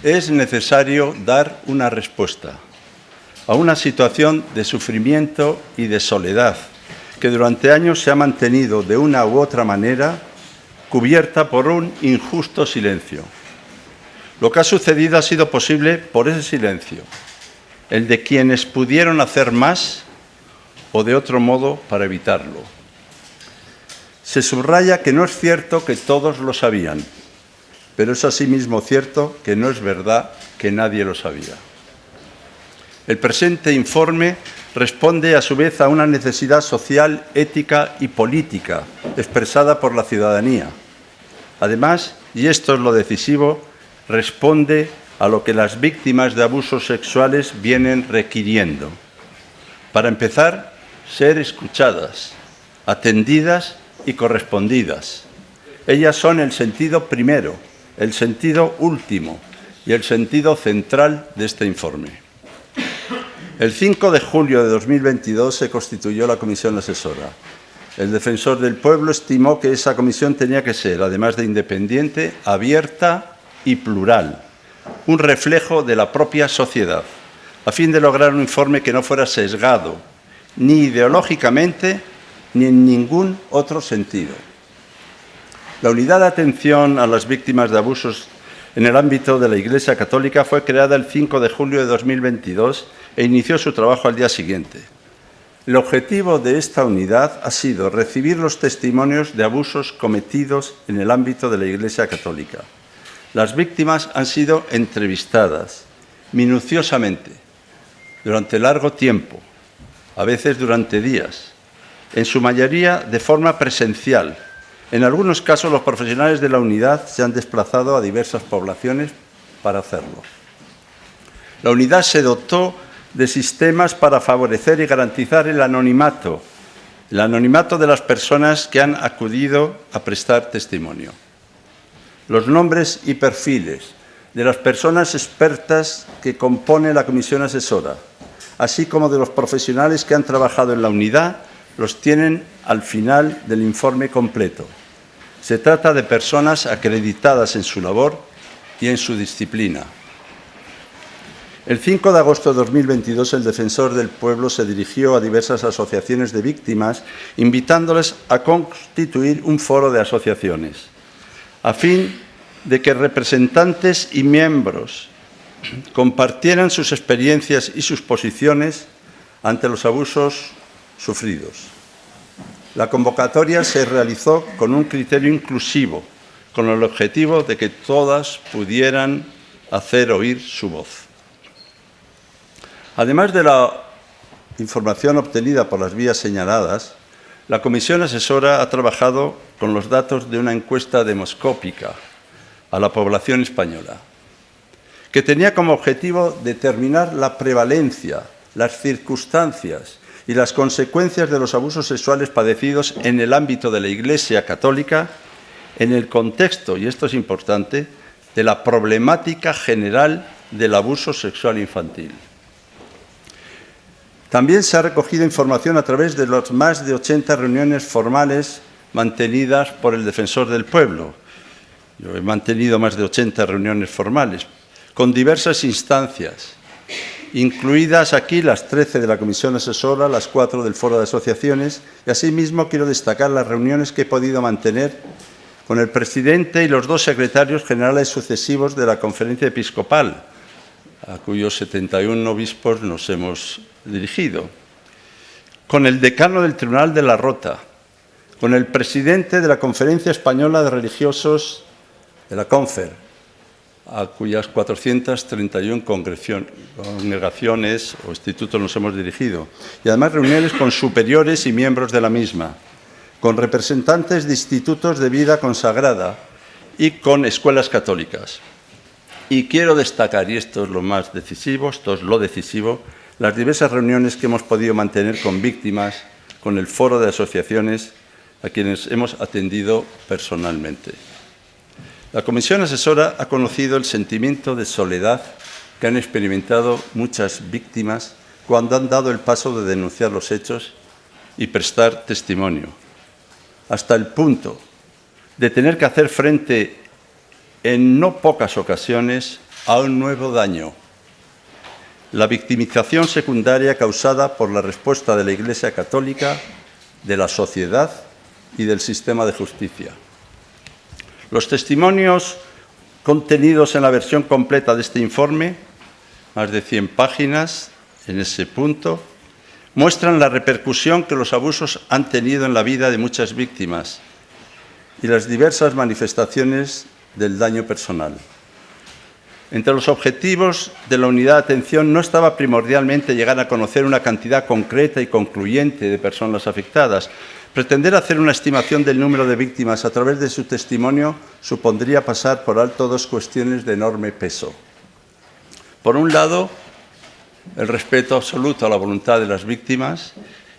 Es necesario dar una respuesta a una situación de sufrimiento y de soledad que durante años se ha mantenido de una u otra manera cubierta por un injusto silencio. Lo que ha sucedido ha sido posible por ese silencio, el de quienes pudieron hacer más o de otro modo para evitarlo. Se subraya que no es cierto que todos lo sabían, pero es asimismo cierto que no es verdad que nadie lo sabía. El presente informe responde a su vez a una necesidad social, ética y política expresada por la ciudadanía. Además, y esto es lo decisivo, responde a lo que las víctimas de abusos sexuales vienen requiriendo. Para empezar, ser escuchadas, atendidas y correspondidas. Ellas son el sentido primero, el sentido último y el sentido central de este informe. El 5 de julio de 2022 se constituyó la Comisión Asesora. El Defensor del Pueblo estimó que esa comisión tenía que ser, además de independiente, abierta y plural, un reflejo de la propia sociedad, a fin de lograr un informe que no fuera sesgado, ni ideológicamente ni en ningún otro sentido. La Unidad de Atención a las Víctimas de Abusos en el ámbito de la Iglesia Católica fue creada el 5 de julio de 2022 e inició su trabajo al día siguiente. El objetivo de esta unidad ha sido recibir los testimonios de abusos cometidos en el ámbito de la Iglesia Católica. Las víctimas han sido entrevistadas minuciosamente, durante largo tiempo, a veces durante días, en su mayoría de forma presencial. En algunos casos, los profesionales de la unidad se han desplazado a diversas poblaciones para hacerlo. La unidad se dotó de sistemas para favorecer y garantizar el anonimato de las personas que han acudido a prestar testimonio. Los nombres y perfiles de las personas expertas que componen la Comisión Asesora, así como de los profesionales que han trabajado en la unidad, los tienen al final del informe completo. Se trata de personas acreditadas en su labor y en su disciplina. El 5 de agosto de 2022, el Defensor del Pueblo se dirigió a diversas asociaciones de víctimas, invitándoles a constituir un foro de asociaciones, a fin de que representantes y miembros compartieran sus experiencias y sus posiciones ante los abusos sufridos. La convocatoria se realizó con un criterio inclusivo, con el objetivo de que todas pudieran hacer oír su voz. Además de la información obtenida por las vías señaladas, la Comisión Asesora ha trabajado con los datos de una encuesta demoscópica a la población española, que tenía como objetivo determinar la prevalencia, las circunstancias y las consecuencias de los abusos sexuales padecidos en el ámbito de la Iglesia Católica en el contexto, y esto es importante, de la problemática general del abuso sexual infantil. También se ha recogido información a través de las más de 80 reuniones formales mantenidas por el Defensor del Pueblo. Yo he mantenido más de 80 reuniones formales con diversas instancias, incluidas aquí las 13 de la Comisión Asesora, las 4 del Foro de Asociaciones, y asimismo quiero destacar las reuniones que he podido mantener con el presidente y los 2 secretarios generales sucesivos de la Conferencia Episcopal, a cuyos 71 obispos nos hemos dirigido, con el decano del Tribunal de la Rota, con el presidente de la Conferencia Española de Religiosos de la CONFER, a cuyas 431 congregaciones o institutos nos hemos dirigido, y además reuniones con superiores y miembros de la misma, con representantes de institutos de vida consagrada y con escuelas católicas. Y quiero destacar, y esto es lo más decisivo, esto es lo decisivo, las diversas reuniones que hemos podido mantener con víctimas, con el foro de asociaciones a quienes hemos atendido personalmente. La Comisión Asesora ha conocido el sentimiento de soledad que han experimentado muchas víctimas cuando han dado el paso de denunciar los hechos y prestar testimonio, hasta el punto de tener que hacer frente en no pocas ocasiones a un nuevo daño: la victimización secundaria causada por la respuesta de la Iglesia Católica, de la sociedad y del sistema de justicia. Los testimonios contenidos en la versión completa de este informe, más de 100 páginas en ese punto, muestran la repercusión que los abusos han tenido en la vida de muchas víctimas y las diversas manifestaciones del daño personal. Entre los objetivos de la unidad de atención no estaba primordialmente llegar a conocer una cantidad concreta y concluyente de personas afectadas. Pretender hacer una estimación del número de víctimas a través de su testimonio supondría pasar por alto dos cuestiones de enorme peso. Por un lado, el respeto absoluto a la voluntad de las víctimas,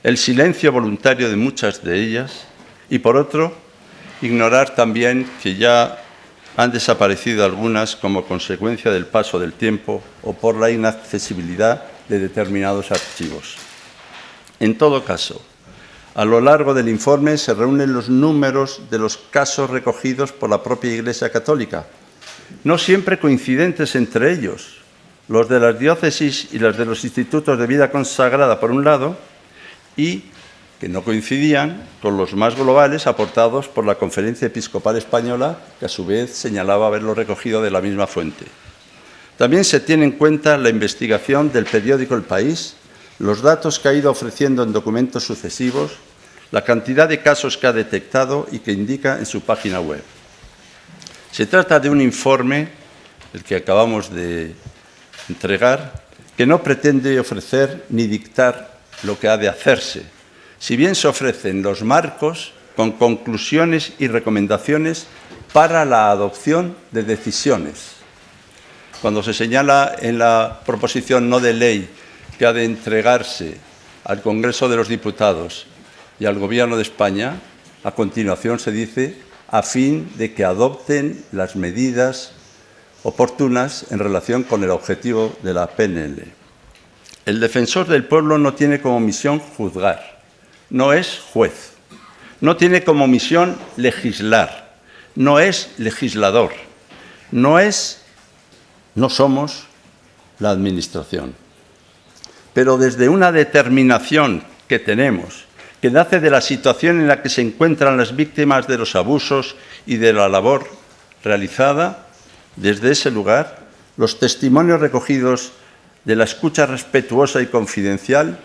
el silencio voluntario de muchas de ellas, y por otro, ignorar también que ya han desaparecido algunas como consecuencia del paso del tiempo o por la inaccesibilidad de determinados archivos. En todo caso, a lo largo del informe se reúnen los números de los casos recogidos por la propia Iglesia Católica, no siempre coincidentes entre ellos, los de las diócesis y las de los institutos de vida consagrada, por un lado, y que no coincidían con los más globales aportados por la Conferencia Episcopal Española, que a su vez señalaba haberlo recogido de la misma fuente. También se tiene en cuenta la investigación del periódico El País, los datos que ha ido ofreciendo en documentos sucesivos, la cantidad de casos que ha detectado y que indica en su página web. Se trata de un informe, el que acabamos de entregar, que no pretende ofrecer ni dictar lo que ha de hacerse, si bien se ofrecen los marcos con conclusiones y recomendaciones para la adopción de decisiones. Cuando se señala en la proposición no de ley que ha de entregarse al Congreso de los Diputados y al Gobierno de España, a continuación se dice a fin de que adopten las medidas oportunas en relación con el objetivo de la PNL. El defensor del pueblo no tiene como misión juzgar, no es juez, no tiene como misión legislar, no es legislador, no somos la Administración. Pero desde una determinación que tenemos, que nace de la situación en la que se encuentran las víctimas de los abusos y de la labor realizada, desde ese lugar, los testimonios recogidos de la escucha respetuosa y confidencial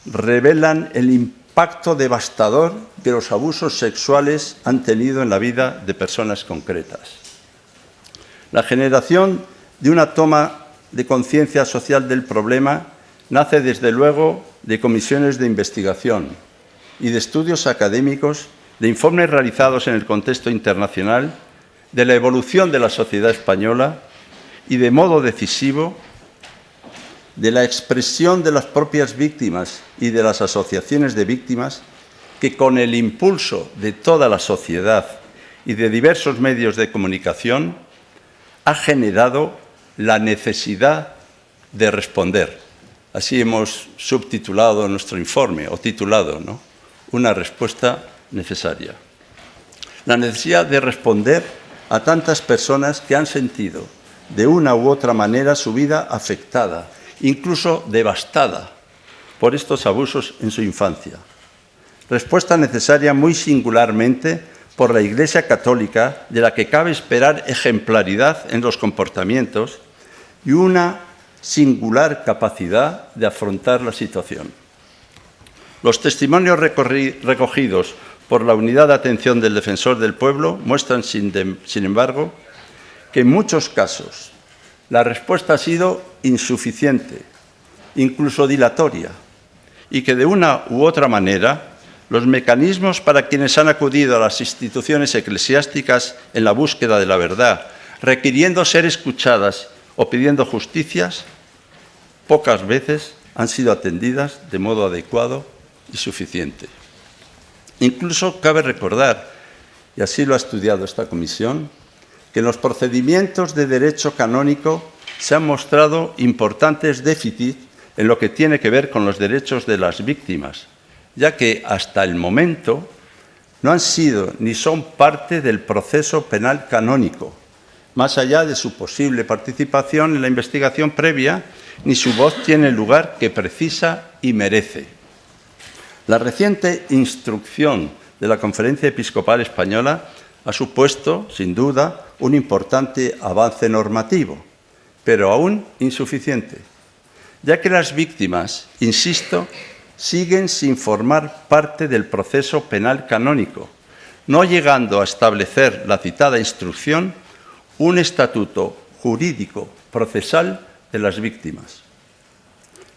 revelan el impacto devastador que los abusos sexuales han tenido en la vida de personas concretas. La generación de una toma de conciencia social del problema nace, desde luego, de comisiones de investigación y de estudios académicos, de informes realizados en el contexto internacional, de la evolución de la sociedad española y, de modo decisivo, de la expresión de las propias víctimas y de las asociaciones de víctimas que, con el impulso de toda la sociedad y de diversos medios de comunicación, ha generado la necesidad de responder. Así hemos subtitulado nuestro informe, o titulado, ¿no? Una respuesta necesaria. La necesidad de responder a tantas personas que han sentido, de una u otra manera, su vida afectada, incluso devastada, por estos abusos en su infancia. Respuesta necesaria muy singularmente por la Iglesia Católica, de la que cabe esperar ejemplaridad en los comportamientos y una singular capacidad de afrontar la situación. Los testimonios recogidos por la Unidad de Atención del Defensor del Pueblo muestran, sin embargo, que en muchos casos la respuesta ha sido insuficiente, incluso dilatoria, y que de una u otra manera los mecanismos para quienes han acudido a las instituciones eclesiásticas en la búsqueda de la verdad, requiriendo ser escuchadas o pidiendo justicias, pocas veces han sido atendidas de modo adecuado y suficiente. Incluso cabe recordar, y así lo ha estudiado esta comisión, que en los procedimientos de derecho canónico se han mostrado importantes déficits en lo que tiene que ver con los derechos de las víctimas, ya que hasta el momento no han sido ni son parte del proceso penal canónico, Más allá de su posible participación en la investigación previa, ni su voz tiene el lugar que precisa y merece. La reciente instrucción de la Conferencia Episcopal Española ha supuesto, sin duda, un importante avance normativo, pero aún insuficiente, ya que las víctimas, insisto, siguen sin formar parte del proceso penal canónico, no llegando a establecer la citada instrucción un estatuto jurídico procesal de las víctimas.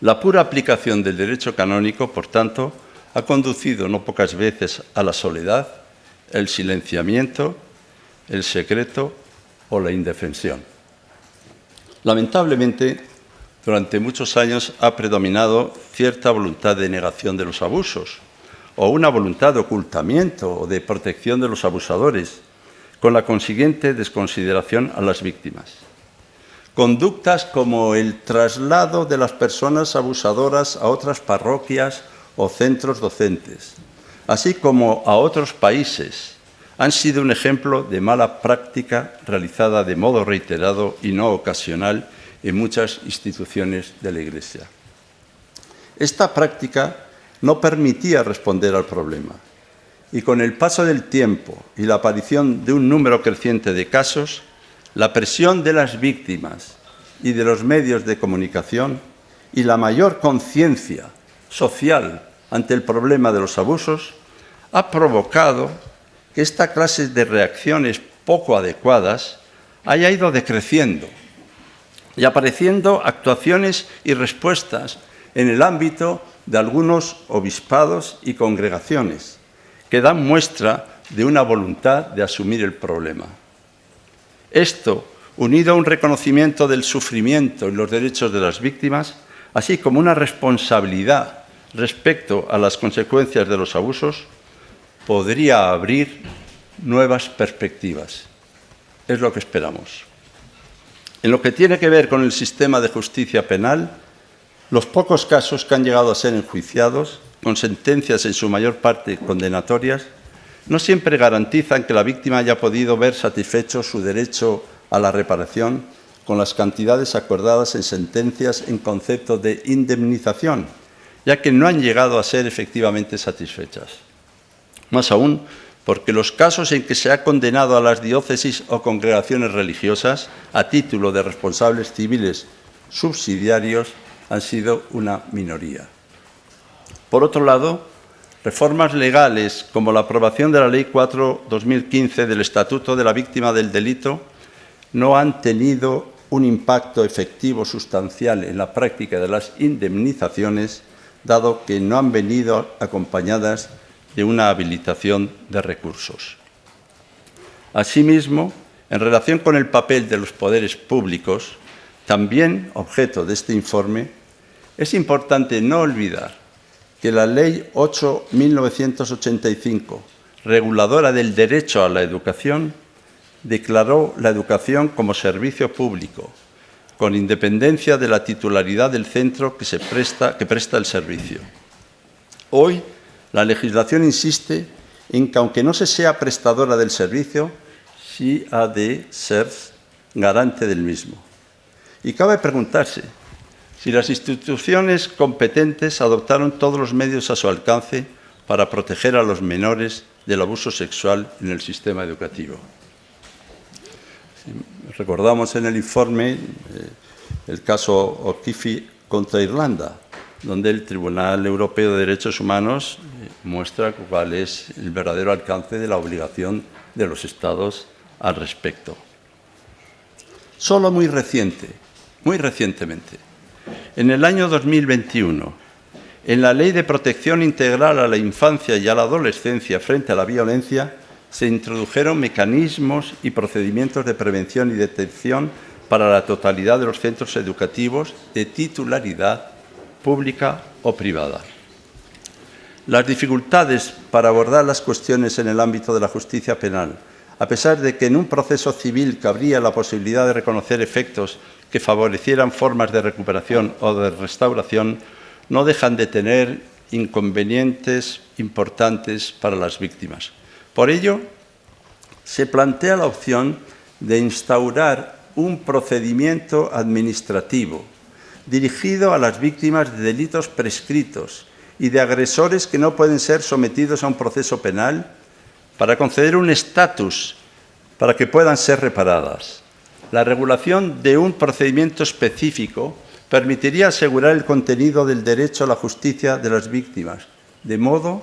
La pura aplicación del derecho canónico, por tanto, ha conducido no pocas veces a la soledad, el silenciamiento, el secreto o la indefensión. Lamentablemente, durante muchos años ha predominado cierta voluntad de negación de los abusos o una voluntad de ocultamiento o de protección de los abusadores, con la consiguiente desconsideración a las víctimas. Conductas como el traslado de las personas abusadoras a otras parroquias o centros docentes, así como a otros países, han sido un ejemplo de mala práctica realizada de modo reiterado y no ocasional en muchas instituciones de la Iglesia. Esta práctica no permitía responder al problema, y con el paso del tiempo y la aparición de un número creciente de casos, la presión de las víctimas y de los medios de comunicación y la mayor conciencia social ante el problema de los abusos ha provocado que esta clase de reacciones poco adecuadas haya ido decreciendo y apareciendo actuaciones y respuestas en el ámbito de algunos obispados y congregaciones que dan muestra de una voluntad de asumir el problema. Esto, unido a un reconocimiento del sufrimiento y los derechos de las víctimas, así como una responsabilidad respecto a las consecuencias de los abusos, podría abrir nuevas perspectivas. Es lo que esperamos. En lo que tiene que ver con el sistema de justicia penal, los pocos casos que han llegado a ser enjuiciados, con sentencias en su mayor parte condenatorias, no siempre garantizan que la víctima haya podido ver satisfecho su derecho a la reparación con las cantidades acordadas en sentencias en concepto de indemnización, ya que no han llegado a ser efectivamente satisfechas. Más aún, porque los casos en que se ha condenado a las diócesis o congregaciones religiosas a título de responsables civiles subsidiarios han sido una minoría. Por otro lado, reformas legales como la aprobación de la Ley 4/2015 del Estatuto de la Víctima del Delito no han tenido un impacto efectivo sustancial en la práctica de las indemnizaciones, dado que no han venido acompañadas de una habilitación de recursos. Asimismo, en relación con el papel de los poderes públicos, también objeto de este informe, es importante no olvidar que la Ley 8/1985, reguladora del derecho a la educación, declaró la educación como servicio público, con independencia de la titularidad del centro que presta el servicio. Hoy, la legislación insiste en que, aunque no se sea prestadora del servicio, sí ha de ser garante del mismo. Y cabe preguntarse si las instituciones competentes adoptaron todos los medios a su alcance para proteger a los menores del abuso sexual en el sistema educativo. Recordamos en el informe el caso O'Keefe contra Irlanda, donde el Tribunal Europeo de Derechos Humanos muestra cuál es el verdadero alcance de la obligación de los Estados al respecto. Solo muy recientemente, en el año 2021, en la Ley de Protección Integral a la Infancia y a la Adolescencia frente a la Violencia, se introdujeron mecanismos y procedimientos de prevención y detección para la totalidad de los centros educativos de titularidad pública o privada. Las dificultades para abordar las cuestiones en el ámbito de la justicia penal, a pesar de que en un proceso civil cabría la posibilidad de reconocer efectos que favorecieran formas de recuperación o de restauración, no dejan de tener inconvenientes importantes para las víctimas. Por ello, se plantea la opción de instaurar un procedimiento administrativo dirigido a las víctimas de delitos prescritos y de agresores que no pueden ser sometidos a un proceso penal para conceder un estatus para que puedan ser reparadas. La regulación de un procedimiento específico permitiría asegurar el contenido del derecho a la justicia de las víctimas, de modo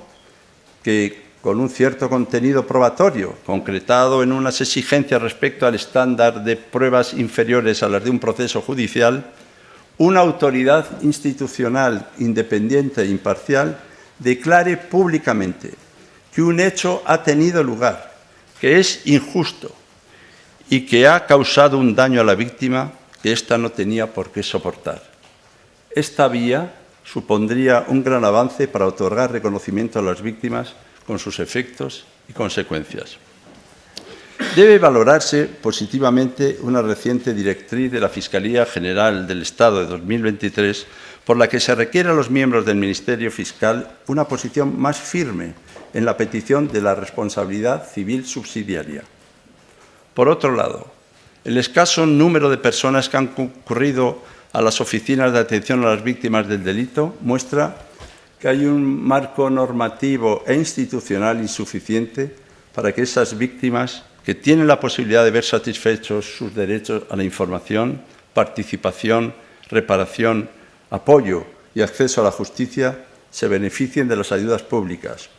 que, con un cierto contenido probatorio, concretado en unas exigencias respecto al estándar de pruebas inferiores a las de un proceso judicial, una autoridad institucional independiente e imparcial declare públicamente que un hecho ha tenido lugar, que es injusto y que ha causado un daño a la víctima que ésta no tenía por qué soportar. Esta vía supondría un gran avance para otorgar reconocimiento a las víctimas con sus efectos y consecuencias. Debe valorarse positivamente una reciente directriz de la Fiscalía General del Estado de 2023 por la que se requiere a los miembros del Ministerio Fiscal una posición más firme en la petición de la responsabilidad civil subsidiaria. Por otro lado, el escaso número de personas que han concurrido a las oficinas de atención a las víctimas del delito muestra que hay un marco normativo e institucional insuficiente para que esas víctimas que tienen la posibilidad de ver satisfechos sus derechos a la información, participación, reparación, apoyo y acceso a la justicia se beneficien de las ayudas públicas,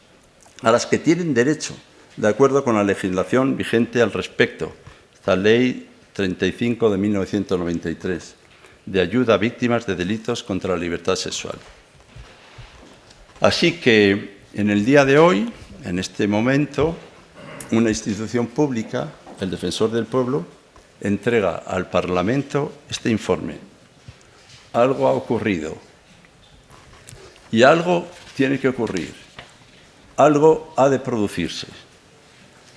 a las que tienen derecho, de acuerdo con la legislación vigente al respecto, esta Ley 35 de 1993, de ayuda a víctimas de delitos contra la libertad sexual. Así que, en el día de hoy, en este momento, una institución pública, el Defensor del Pueblo, entrega al Parlamento este informe. Algo ha ocurrido y algo tiene que ocurrir. Algo ha de producirse.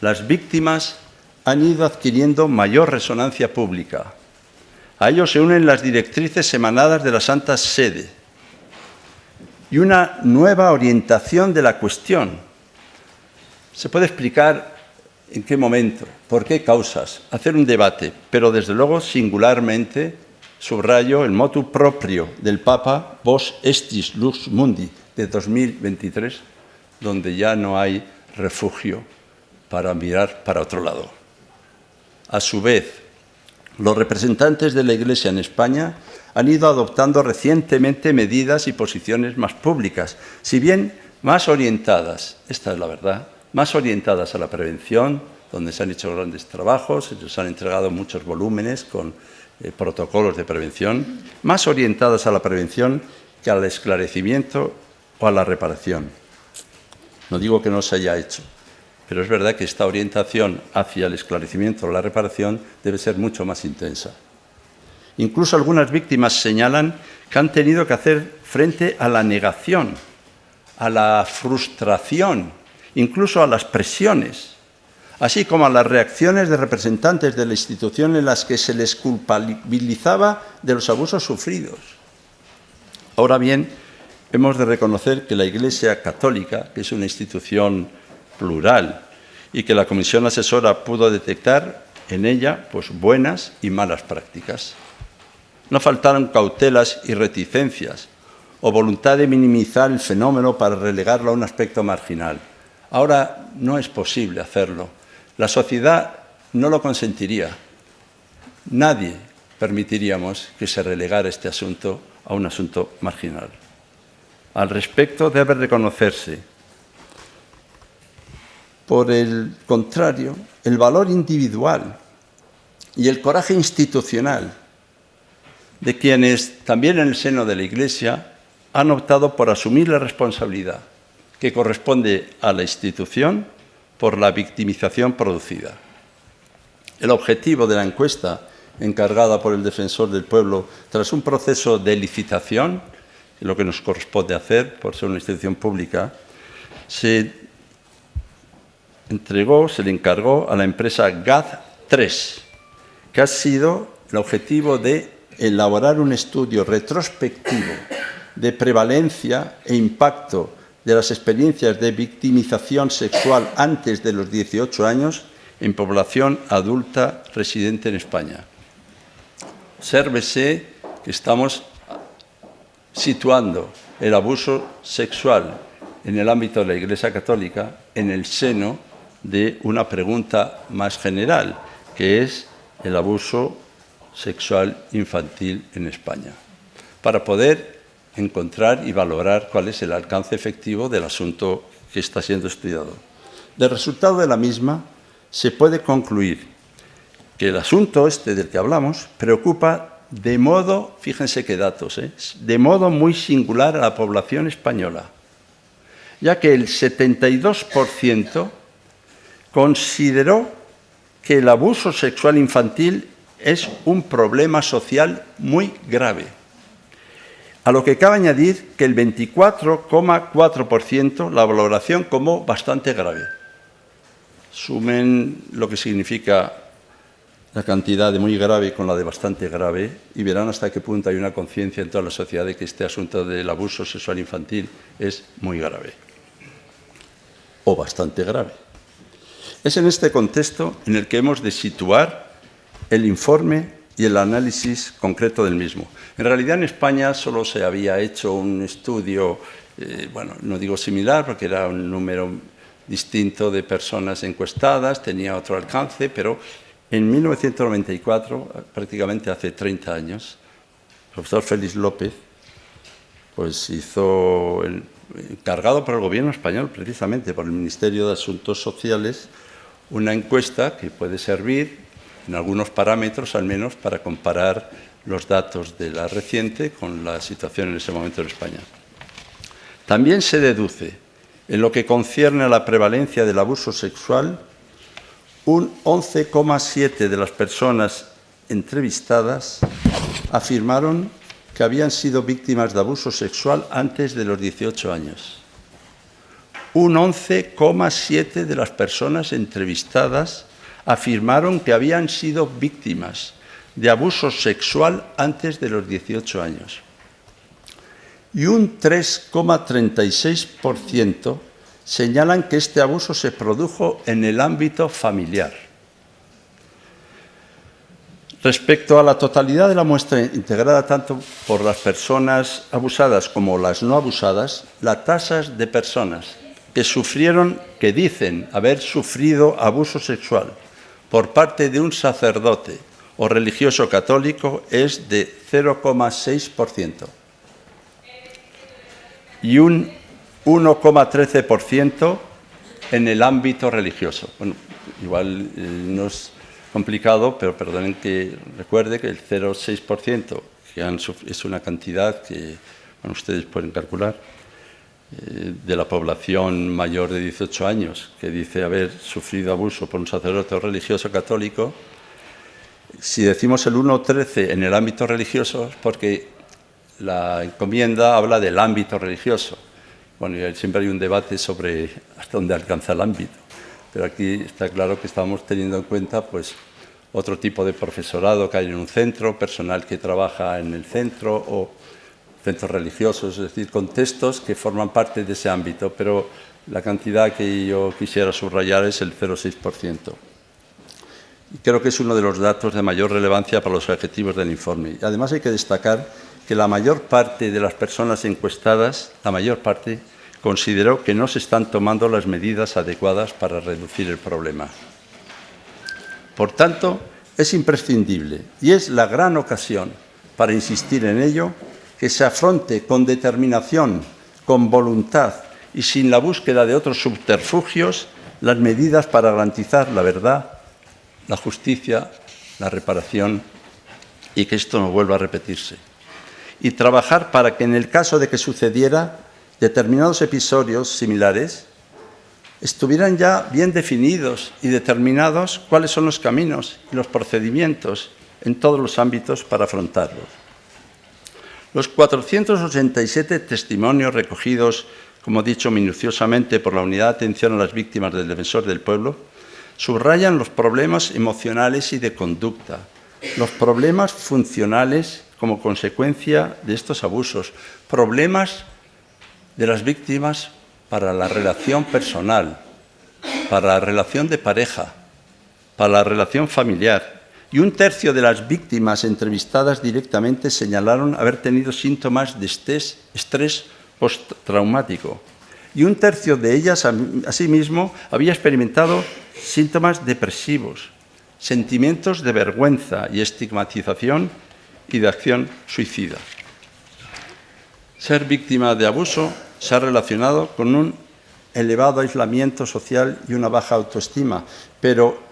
Las víctimas han ido adquiriendo mayor resonancia pública. A ello se unen las directrices emanadas de la Santa Sede y una nueva orientación de la cuestión. Se puede explicar en qué momento, por qué causas, hacer un debate, pero desde luego singularmente subrayo el motu proprio del Papa Vos Estis Lux Mundi de 2023, donde ya no hay refugio para mirar para otro lado. A su vez, los representantes de la Iglesia en España han ido adoptando recientemente medidas y posiciones más públicas, si bien más orientadas, esta es la verdad, más orientadas a la prevención, donde se han hecho grandes trabajos, se les han entregado muchos volúmenes con protocolos de prevención, más orientadas a la prevención que al esclarecimiento o a la reparación. No digo que no se haya hecho, pero es verdad que esta orientación hacia el esclarecimiento o la reparación debe ser mucho más intensa. Incluso algunas víctimas señalan que han tenido que hacer frente a la negación, a la frustración, incluso a las presiones, así como a las reacciones de representantes de la institución en las que se les culpabilizaba de los abusos sufridos. Ahora bien, hemos de reconocer que la Iglesia Católica, que es una institución plural y que la Comisión Asesora pudo detectar en ella buenas y malas prácticas. No faltaron cautelas y reticencias o voluntad de minimizar el fenómeno para relegarlo a un aspecto marginal. Ahora no es posible hacerlo. La sociedad no lo consentiría. Nadie permitiríamos que se relegara este asunto a un asunto marginal. Al respecto, debe reconocerse, por el contrario, el valor individual y el coraje institucional de quienes, también en el seno de la Iglesia, han optado por asumir la responsabilidad que corresponde a la institución por la victimización producida. El objetivo de la encuesta encargada por el Defensor del Pueblo, tras un proceso de licitación, lo que nos corresponde hacer por ser una institución pública, se le encargó a la empresa GAD3, que ha sido el objetivo de elaborar un estudio retrospectivo de prevalencia e impacto de las experiencias de victimización sexual antes de los 18 años en población adulta residente en España. Obsérvese que estamos situando el abuso sexual en el ámbito de la Iglesia Católica en el seno de una pregunta más general, que es el abuso sexual infantil en España, para poder encontrar y valorar cuál es el alcance efectivo del asunto que está siendo estudiado. Del resultado de la misma se puede concluir que el asunto este del que hablamos preocupa de modo, fíjense qué datos, de modo muy singular a la población española, ya que el 72% consideró que el abuso sexual infantil es un problema social muy grave. A lo que cabe añadir que el 24,4% la valoración como bastante grave. Sumen lo que significa la cantidad de muy grave con la de bastante grave y verán hasta qué punto hay una conciencia en toda la sociedad de que este asunto del abuso sexual infantil es muy grave o bastante grave. Es en este contexto en el que hemos de situar el informe y el análisis concreto del mismo. En realidad, en España solo se había hecho un estudio, bueno, no digo similar, porque era un número distinto de personas encuestadas, tenía otro alcance, pero en 1994, prácticamente hace 30 años, el profesor Félix López pues hizo, encargado por el Gobierno español, precisamente por el Ministerio de Asuntos Sociales, una encuesta que puede servir en algunos parámetros, al menos, para comparar los datos de la reciente con la situación en ese momento en España. También se deduce, en lo que concierne a la prevalencia del abuso sexual, un 11,7% de las personas entrevistadas afirmaron que habían sido víctimas de abuso sexual antes de los 18 años. Un 11,7% de las personas entrevistadas afirmaron que habían sido víctimas de abuso sexual antes de los 18 años. Y un 3,36% señalan que este abuso se produjo en el ámbito familiar. Respecto a la totalidad de la muestra integrada tanto por las personas abusadas como las no abusadas, las tasas de personas que sufrieron, que dicen haber sufrido abuso sexual por parte de un sacerdote o religioso católico es de 0,6% y un 1,13% en el ámbito religioso. Bueno, igual no es complicado, pero perdonen que recuerde que el 0,6% es una cantidad que bueno, ustedes pueden calcular de la población mayor de 18 años que dice haber sufrido abuso por un sacerdote religioso católico. Si decimos el 1,13 en el ámbito religioso es porque la encomienda habla del ámbito religioso. Bueno, y siempre hay un debate sobre hasta dónde alcanza el ámbito, pero aquí está claro que estamos teniendo en cuenta pues, otro tipo de profesorado que hay en un centro, personal que trabaja en el centro o centros religiosos, es decir, contextos que forman parte de ese ámbito, pero la cantidad que yo quisiera subrayar es el 0,6%. Y creo que es uno de los datos de mayor relevancia para los objetivos del informe. Y además hay que destacar que la mayor parte de las personas encuestadas, la mayor parte, consideró que no se están tomando las medidas adecuadas para reducir el problema. Por tanto, es imprescindible y es la gran ocasión para insistir en ello que se afronte con determinación, con voluntad y sin la búsqueda de otros subterfugios las medidas para garantizar la verdad, la justicia, la reparación y que esto no vuelva a repetirse. Y trabajar para que en el caso de que sucediera determinados episodios similares estuvieran ya bien definidos y determinados cuáles son los caminos y los procedimientos en todos los ámbitos para afrontarlos. Los 487 testimonios recogidos, como he dicho, minuciosamente por la Unidad de Atención a las Víctimas del Defensor del Pueblo, subrayan los problemas emocionales y de conducta, los problemas funcionales como consecuencia de estos abusos, problemas de las víctimas para la relación personal, para la relación de pareja, para la relación familiar, y un tercio de las víctimas entrevistadas directamente señalaron haber tenido síntomas de estrés postraumático. Y un tercio de ellas, asimismo, había experimentado síntomas depresivos, sentimientos de vergüenza y estigmatización y de acción suicida. Ser víctima de abuso se ha relacionado con un elevado aislamiento social y una baja autoestima, pero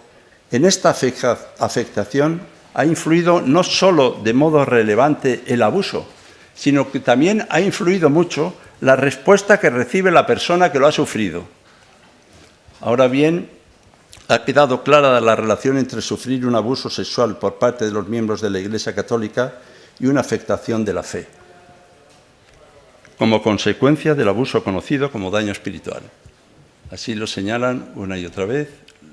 en esta afectación ha influido no solo de modo relevante el abuso, sino que también ha influido mucho la respuesta que recibe la persona que lo ha sufrido. Ahora bien, ha quedado clara la relación entre sufrir un abuso sexual por parte de los miembros de la Iglesia Católica y una afectación de la fe, como consecuencia del abuso conocido como daño espiritual. Así lo señalan una y otra vez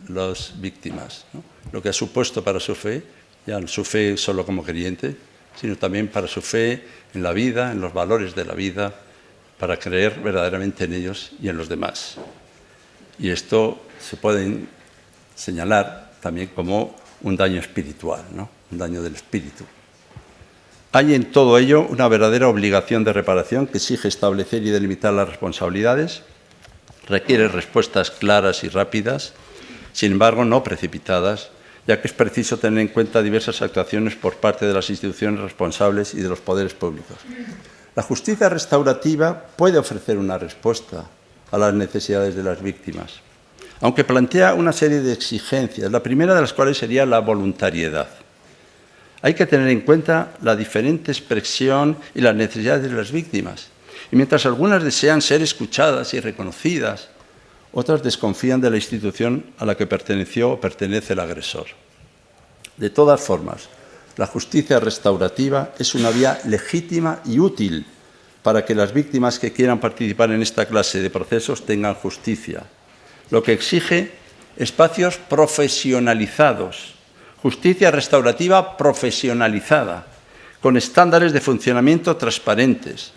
las víctimas, ¿no? Lo que ha supuesto para su fe, ya no su fe solo como creyente, sino también para su fe en la vida, en los valores de la vida, para creer verdaderamente en ellos y en los demás. Y esto se puede señalar también como un daño espiritual, ¿no? Un daño del espíritu. Hay en todo ello una verdadera obligación de reparación que exige establecer y delimitar las responsabilidades, requiere respuestas claras y rápidas, sin embargo no precipitadas, ya que es preciso tener en cuenta diversas actuaciones por parte de las instituciones responsables y de los poderes públicos. La justicia restaurativa puede ofrecer una respuesta a las necesidades de las víctimas, aunque plantea una serie de exigencias, la primera de las cuales sería la voluntariedad. Hay que tener en cuenta la diferente expresión y las necesidades de las víctimas, y mientras algunas desean ser escuchadas y reconocidas, otras desconfían de la institución a la que perteneció o pertenece el agresor. De todas formas, la justicia restaurativa es una vía legítima y útil para que las víctimas que quieran participar en esta clase de procesos tengan justicia, lo que exige espacios profesionalizados, justicia restaurativa profesionalizada, con estándares de funcionamiento transparentes,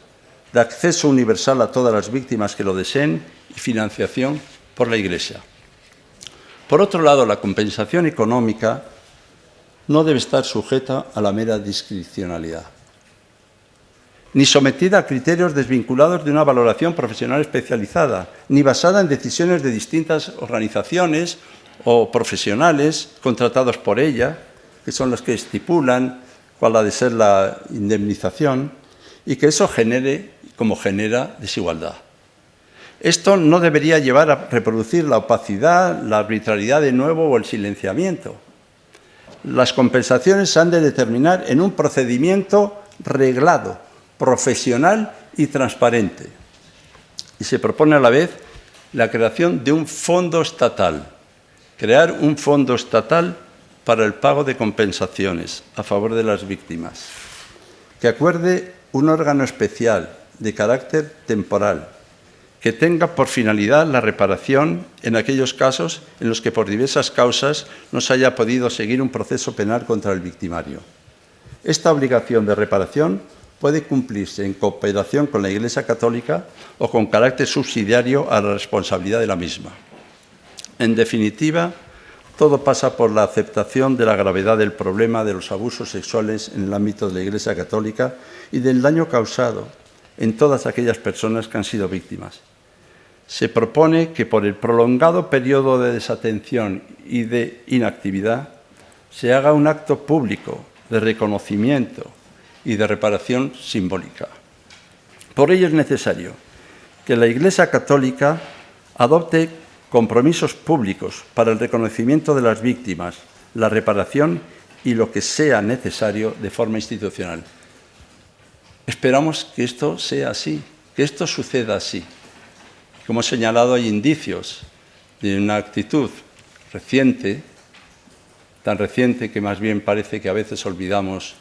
de acceso universal a todas las víctimas que lo deseen y financiación por la Iglesia. Por otro lado, la compensación económica no debe estar sujeta a la mera discrecionalidad, ni sometida a criterios desvinculados de una valoración profesional especializada, ni basada en decisiones de distintas organizaciones o profesionales contratados por ella, que son los que estipulan cuál ha de ser la indemnización, y que eso genere, como genera, desigualdad. Esto no debería llevar a reproducir la opacidad, la arbitrariedad de nuevo o el silenciamiento. Las compensaciones se han de determinar en un procedimiento reglado, profesional y transparente. Y se propone a la vez la creación de un fondo estatal, crear un fondo estatal para el pago de compensaciones a favor de las víctimas, que acuerde un órgano especial de carácter temporal, que tenga por finalidad la reparación en aquellos casos en los que por diversas causas no se haya podido seguir un proceso penal contra el victimario. Esta obligación de reparación puede cumplirse en cooperación con la Iglesia Católica o con carácter subsidiario a la responsabilidad de la misma. En definitiva, todo pasa por la aceptación de la gravedad del problema de los abusos sexuales en el ámbito de la Iglesia Católica y del daño causado en todas aquellas personas que han sido víctimas. Se propone que por el prolongado periodo de desatención y de inactividad se haga un acto público de reconocimiento y de reparación simbólica. Por ello es necesario que la Iglesia Católica adopte compromisos públicos para el reconocimiento de las víctimas, la reparación y lo que sea necesario de forma institucional. Esperamos que esto sea así, que esto suceda así. Como he señalado, hay indicios de una actitud reciente, tan reciente que más bien parece que a veces olvidamos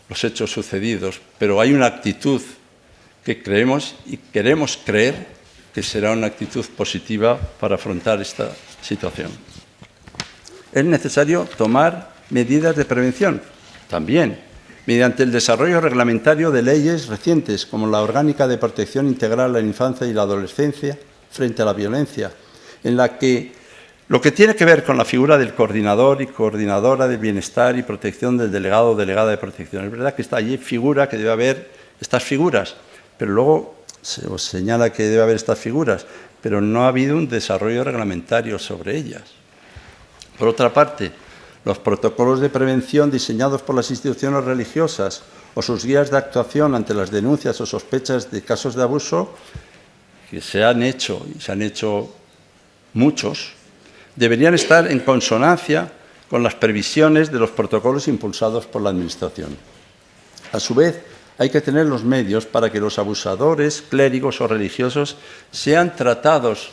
los hechos sucedidos, pero hay una actitud que creemos y queremos creer que será una actitud positiva para afrontar esta situación. Es necesario tomar medidas de prevención, también, mediante el desarrollo reglamentario de leyes recientes, como la Orgánica de Protección Integral a la Infancia y la Adolescencia frente a la violencia, en la que Lo que tiene que ver con la figura del coordinador y coordinadora de bienestar y protección del delegado o delegada de protección. Es verdad que está allí figura que debe haber estas figuras, pero luego se os señala que debe haber estas figuras, pero no ha habido un desarrollo reglamentario sobre ellas. Por otra parte, los protocolos de prevención diseñados por las instituciones religiosas o sus guías de actuación ante las denuncias o sospechas de casos de abuso, que se han hecho, y se han hecho muchos, deberían estar en consonancia con las previsiones de los protocolos impulsados por la Administración. A su vez, hay que tener los medios para que los abusadores, clérigos o religiosos sean tratados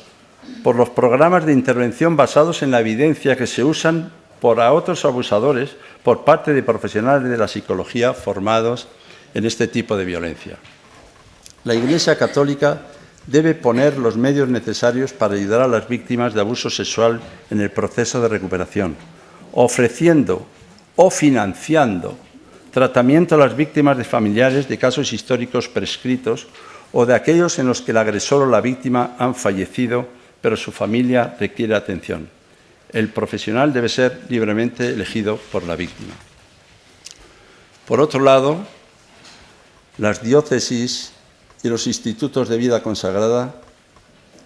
por los programas de intervención basados en la evidencia que se usan por otros abusadores por parte de profesionales de la psicología formados en este tipo de violencia. La Iglesia Católica debe poner los medios necesarios para ayudar a las víctimas de abuso sexual en el proceso de recuperación, ofreciendo o financiando tratamiento a las víctimas de familiares de casos históricos prescritos o de aquellos en los que el agresor o la víctima han fallecido, pero su familia requiere atención. El profesional debe ser libremente elegido por la víctima. Por otro lado, las diócesis y los institutos de vida consagrada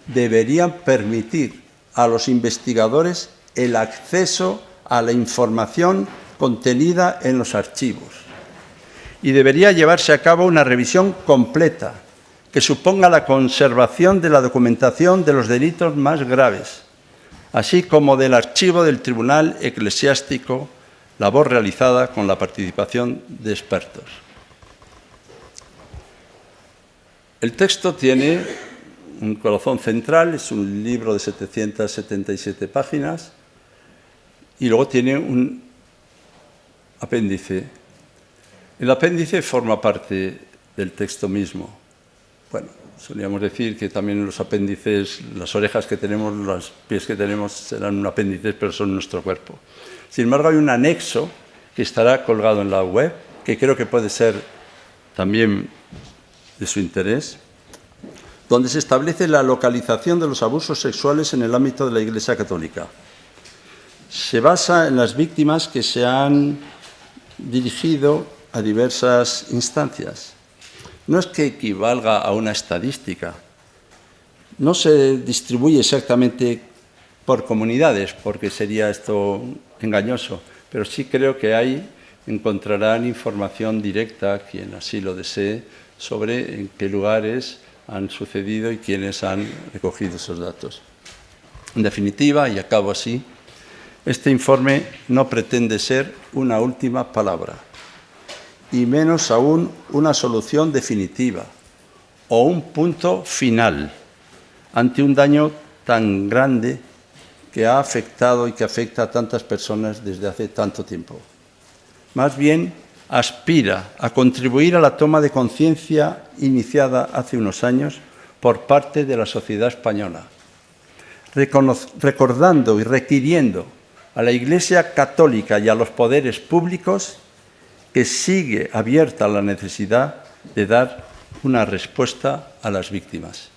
deberían permitir a los investigadores el acceso a la información contenida en los archivos y debería llevarse a cabo una revisión completa que suponga la conservación de la documentación de los delitos más graves, así como del archivo del Tribunal Eclesiástico, labor realizada con la participación de expertos. El texto tiene un corazón central, es un libro de 777 páginas y luego tiene un apéndice. El apéndice forma parte del texto mismo. Bueno, solíamos decir que también los apéndices, las orejas que tenemos, los pies que tenemos serán un apéndice, pero son nuestro cuerpo. Sin embargo, hay un anexo que estará colgado en la web, que creo que puede ser también de su interés, donde se establece la localización de los abusos sexuales en el ámbito de la Iglesia Católica. Se basa en las víctimas que se han dirigido a diversas instancias. No es que equivalga a una estadística. No se distribuye exactamente por comunidades, porque sería esto engañoso, pero sí creo que ahí encontrarán información directa, quien así lo desee, sobre en qué lugares han sucedido y quiénes han recogido esos datos. En definitiva, y acabo así, este informe no pretende ser una última palabra, y menos aún una solución definitiva o un punto final ante un daño tan grande que ha afectado y que afecta a tantas personas desde hace tanto tiempo. Más bien, aspira a contribuir a la toma de conciencia iniciada hace unos años por parte de la sociedad española, recordando y requiriendo a la Iglesia Católica y a los poderes públicos que sigue abierta la necesidad de dar una respuesta a las víctimas.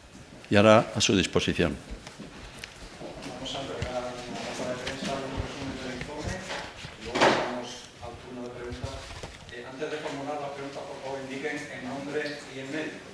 Y ahora a su disposición. Vamos a entregar una nota de prensa, un resumen del informe, y luego pasamos al turno de preguntas. Antes de formular la pregunta, por favor, indiquen el nombre y el medio.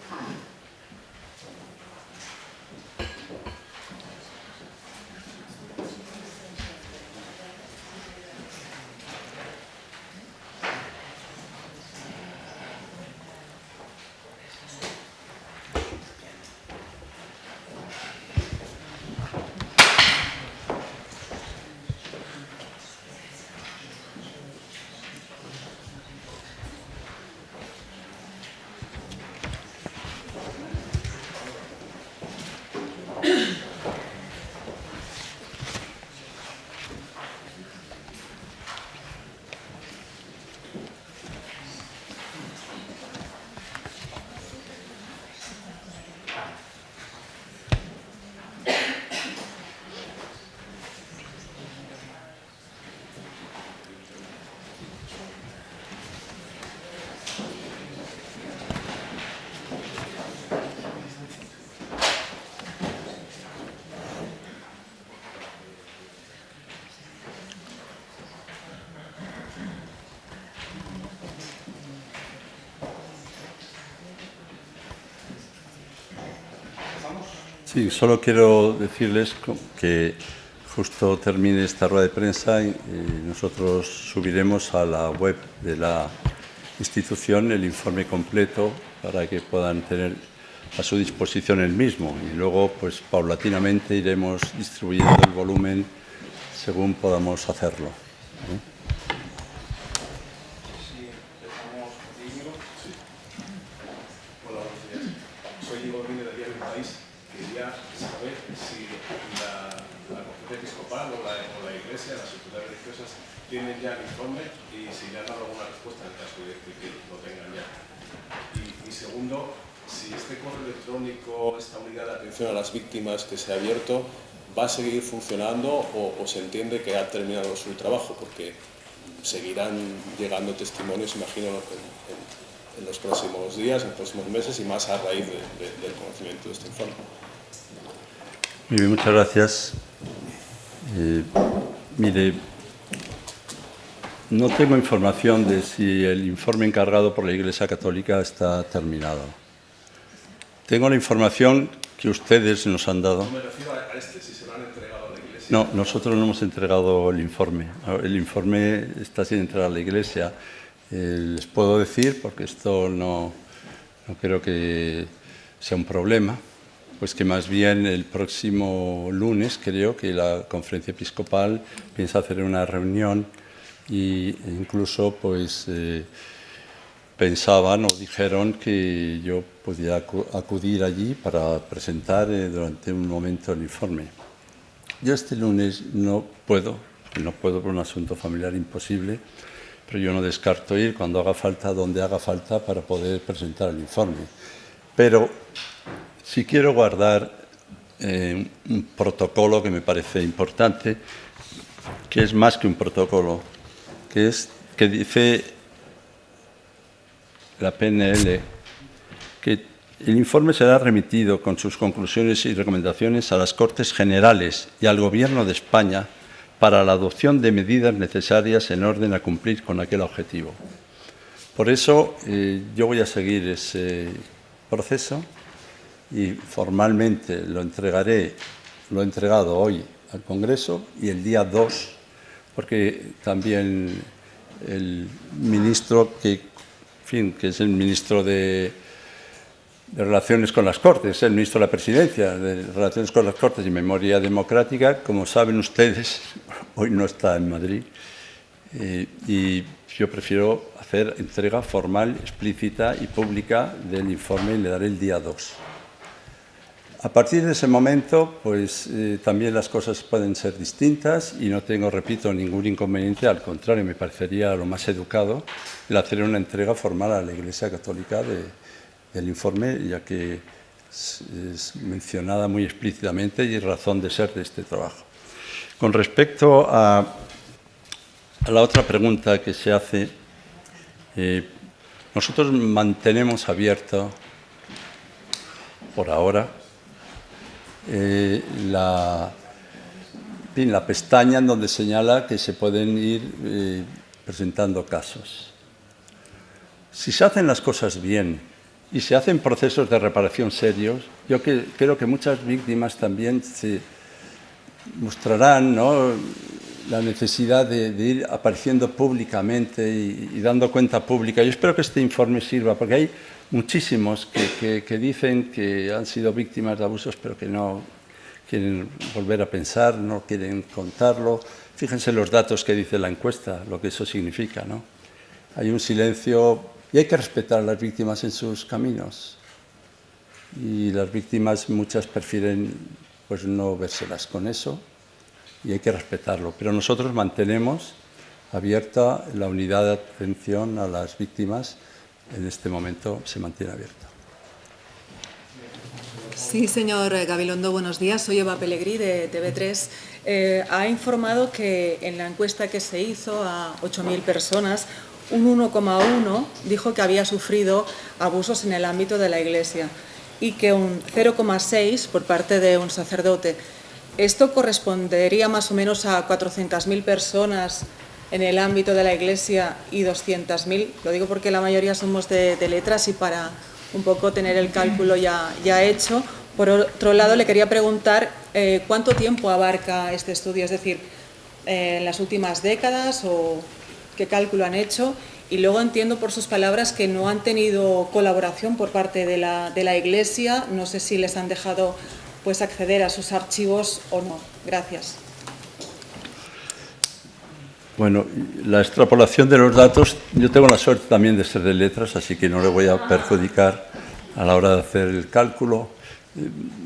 Sí, solo quiero decirles que justo termine esta rueda de prensa y nosotros subiremos a la web de la institución el informe completo para que puedan tener a su disposición el mismo y luego, pues, paulatinamente iremos distribuyendo el volumen según podamos hacerlo. Sí, empezamos contigo. Sí. Hola, buenos días. Soy Diego Ruiz de Diario El País. Quería saber si la conferencia episcopal o la Iglesia, las autoridades religiosas, tienen ya el informe y si le han dado alguna respuesta en caso de que lo tengan ya. Y segundo, si este correo electrónico, esta unidad de atención a las víctimas que se ha abierto, ¿va a seguir funcionando o se entiende que ha terminado su trabajo? Porque seguirán llegando testimonios, imagino, en los próximos días, en los próximos meses y más a raíz del conocimiento de este informe. Muy bien, muchas gracias. Mire, no tengo información de si el informe encargado por la Iglesia Católica está terminado. Tengo la información que ustedes nos han dado. No me refiero a este, si se lo han entregado a la Iglesia. No, nosotros no hemos entregado el informe. El informe está sin entregar a la Iglesia. Les puedo decir, porque esto no creo que sea un problema, pues que más bien el próximo lunes creo que la Conferencia Episcopal piensa hacer una reunión e incluso pues pensaban o dijeron que yo podía acudir allí para presentar durante un momento el informe. Yo este lunes no puedo por un asunto familiar imposible, pero yo no descarto ir cuando haga falta, donde haga falta, para poder presentar el informe. Pero si quiero guardar un protocolo que me parece importante, que es más que un protocolo, que dice la PNL que el informe será remitido con sus conclusiones y recomendaciones a las Cortes Generales y al Gobierno de España para la adopción de medidas necesarias en orden a cumplir con aquel objetivo. Por eso yo voy a seguir ese proceso y formalmente lo he entregado hoy al Congreso y el día 2, porque también el ministro que es el ministro de Relaciones con las Cortes, el ministro de la Presidencia de Relaciones con las Cortes y Memoria Democrática, como saben ustedes, hoy no está en Madrid y yo prefiero hacer entrega formal, explícita y pública del informe y le daré el día 2. A partir de ese momento, pues también las cosas pueden ser distintas y no tengo, repito, ningún inconveniente. Al contrario, me parecería lo más educado el hacer una entrega formal a la Iglesia Católica del informe, ya que es mencionada muy explícitamente y es razón de ser de este trabajo. Con respecto a la otra pregunta que se hace, nosotros mantenemos abierto, por ahora, la pestaña en donde señala que se pueden ir presentando casos. Si se hacen las cosas bien y se hacen procesos de reparación serios, yo creo que muchas víctimas también se mostrarán, ¿no?, la necesidad de ir apareciendo públicamente y dando cuenta pública. Yo espero que este informe sirva, porque hay muchísimos que dicen que han sido víctimas de abusos, pero que no quieren volver a pensar, no quieren contarlo. Fíjense los datos que dice la encuesta, lo que eso significa, ¿no? Hay un silencio y hay que respetar a las víctimas en sus caminos. Y las víctimas muchas prefieren pues no vérselas con eso y hay que respetarlo. Pero nosotros mantenemos abierta la unidad de atención a las víctimas. En este momento se mantiene abierta. Sí, señor Gabilondo, buenos días. Soy Eva Pellegrí, de TV3. Ha informado que en la encuesta que se hizo a 8.000 personas, un 1,1 dijo que había sufrido abusos en el ámbito de la Iglesia y que un 0,6 por parte de un sacerdote. Esto correspondería más o menos a 400.000 personas en el ámbito de la Iglesia y 200.000, lo digo porque la mayoría somos de letras y para un poco tener el cálculo ya hecho, Por otro lado, le quería preguntar cuánto tiempo abarca este estudio, es decir, en las últimas décadas o qué cálculo han hecho. Y luego entiendo por sus palabras que no han tenido colaboración por parte de la Iglesia. No sé si les han dejado pues acceder a sus archivos o no. Gracias. Bueno, la extrapolación de los datos, yo tengo la suerte también de ser de letras, así que no le voy a perjudicar a la hora de hacer el cálculo.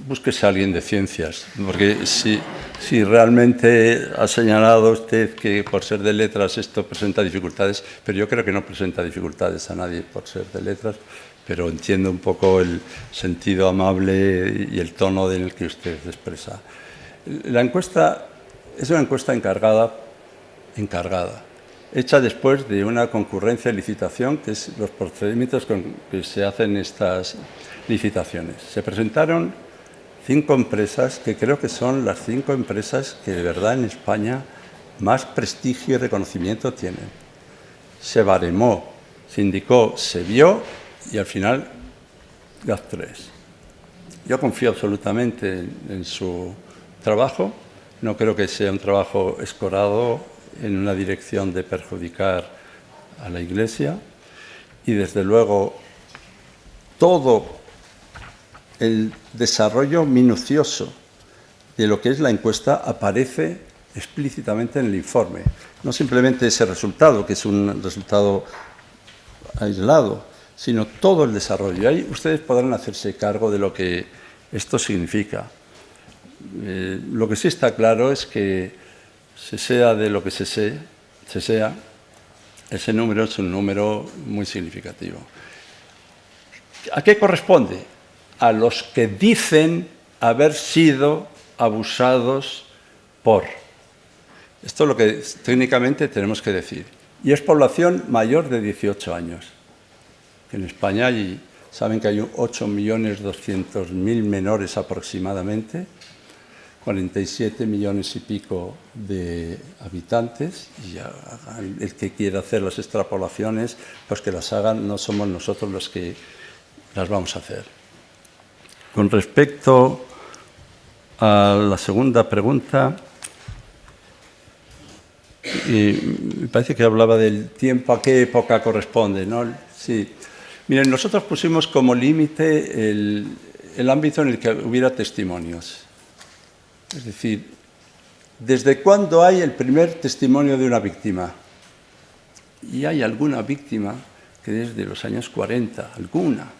Búsquese a alguien de ciencias, porque si realmente ha señalado usted que por ser de letras esto presenta dificultades, pero yo creo que no presenta dificultades a nadie por ser de letras, pero entiendo un poco el sentido amable y el tono en el que usted expresa. La encuesta es una encuesta encargada, hecha después de una concurrencia de licitación, que es los procedimientos con que se hacen estas licitaciones. Se presentaron 5 empresas que creo que son las 5 empresas que de verdad en España más prestigio y reconocimiento tienen. Se baremó, se indicó, se vio y al final GAF3. Yo confío absolutamente en su trabajo. No creo que sea un trabajo escorado en una dirección de perjudicar a la Iglesia y, desde luego, todo el desarrollo minucioso de lo que es la encuesta aparece explícitamente en el informe. No simplemente ese resultado, que es un resultado aislado, sino todo el desarrollo. Ahí ustedes podrán hacerse cargo de lo que esto significa. Lo que sí está claro es que, se sea de lo que se sea, ese número es un número muy significativo. ¿A qué corresponde? A los que dicen haber sido abusados por. Esto es lo que técnicamente tenemos que decir. Y es población mayor de 18 años. En España saben que hay 8.200.000 menores aproximadamente, 47 millones y pico de habitantes, y el que quiera hacer las extrapolaciones, pues que las hagan, no somos nosotros los que las vamos a hacer. Con respecto a la segunda pregunta, me parece que hablaba del tiempo, a qué época corresponde, ¿no? Sí. Miren, nosotros pusimos como límite el ámbito en el que hubiera testimonios. Es decir, ¿desde cuándo hay el primer testimonio de una víctima? Y hay alguna víctima que desde los años 40, alguna.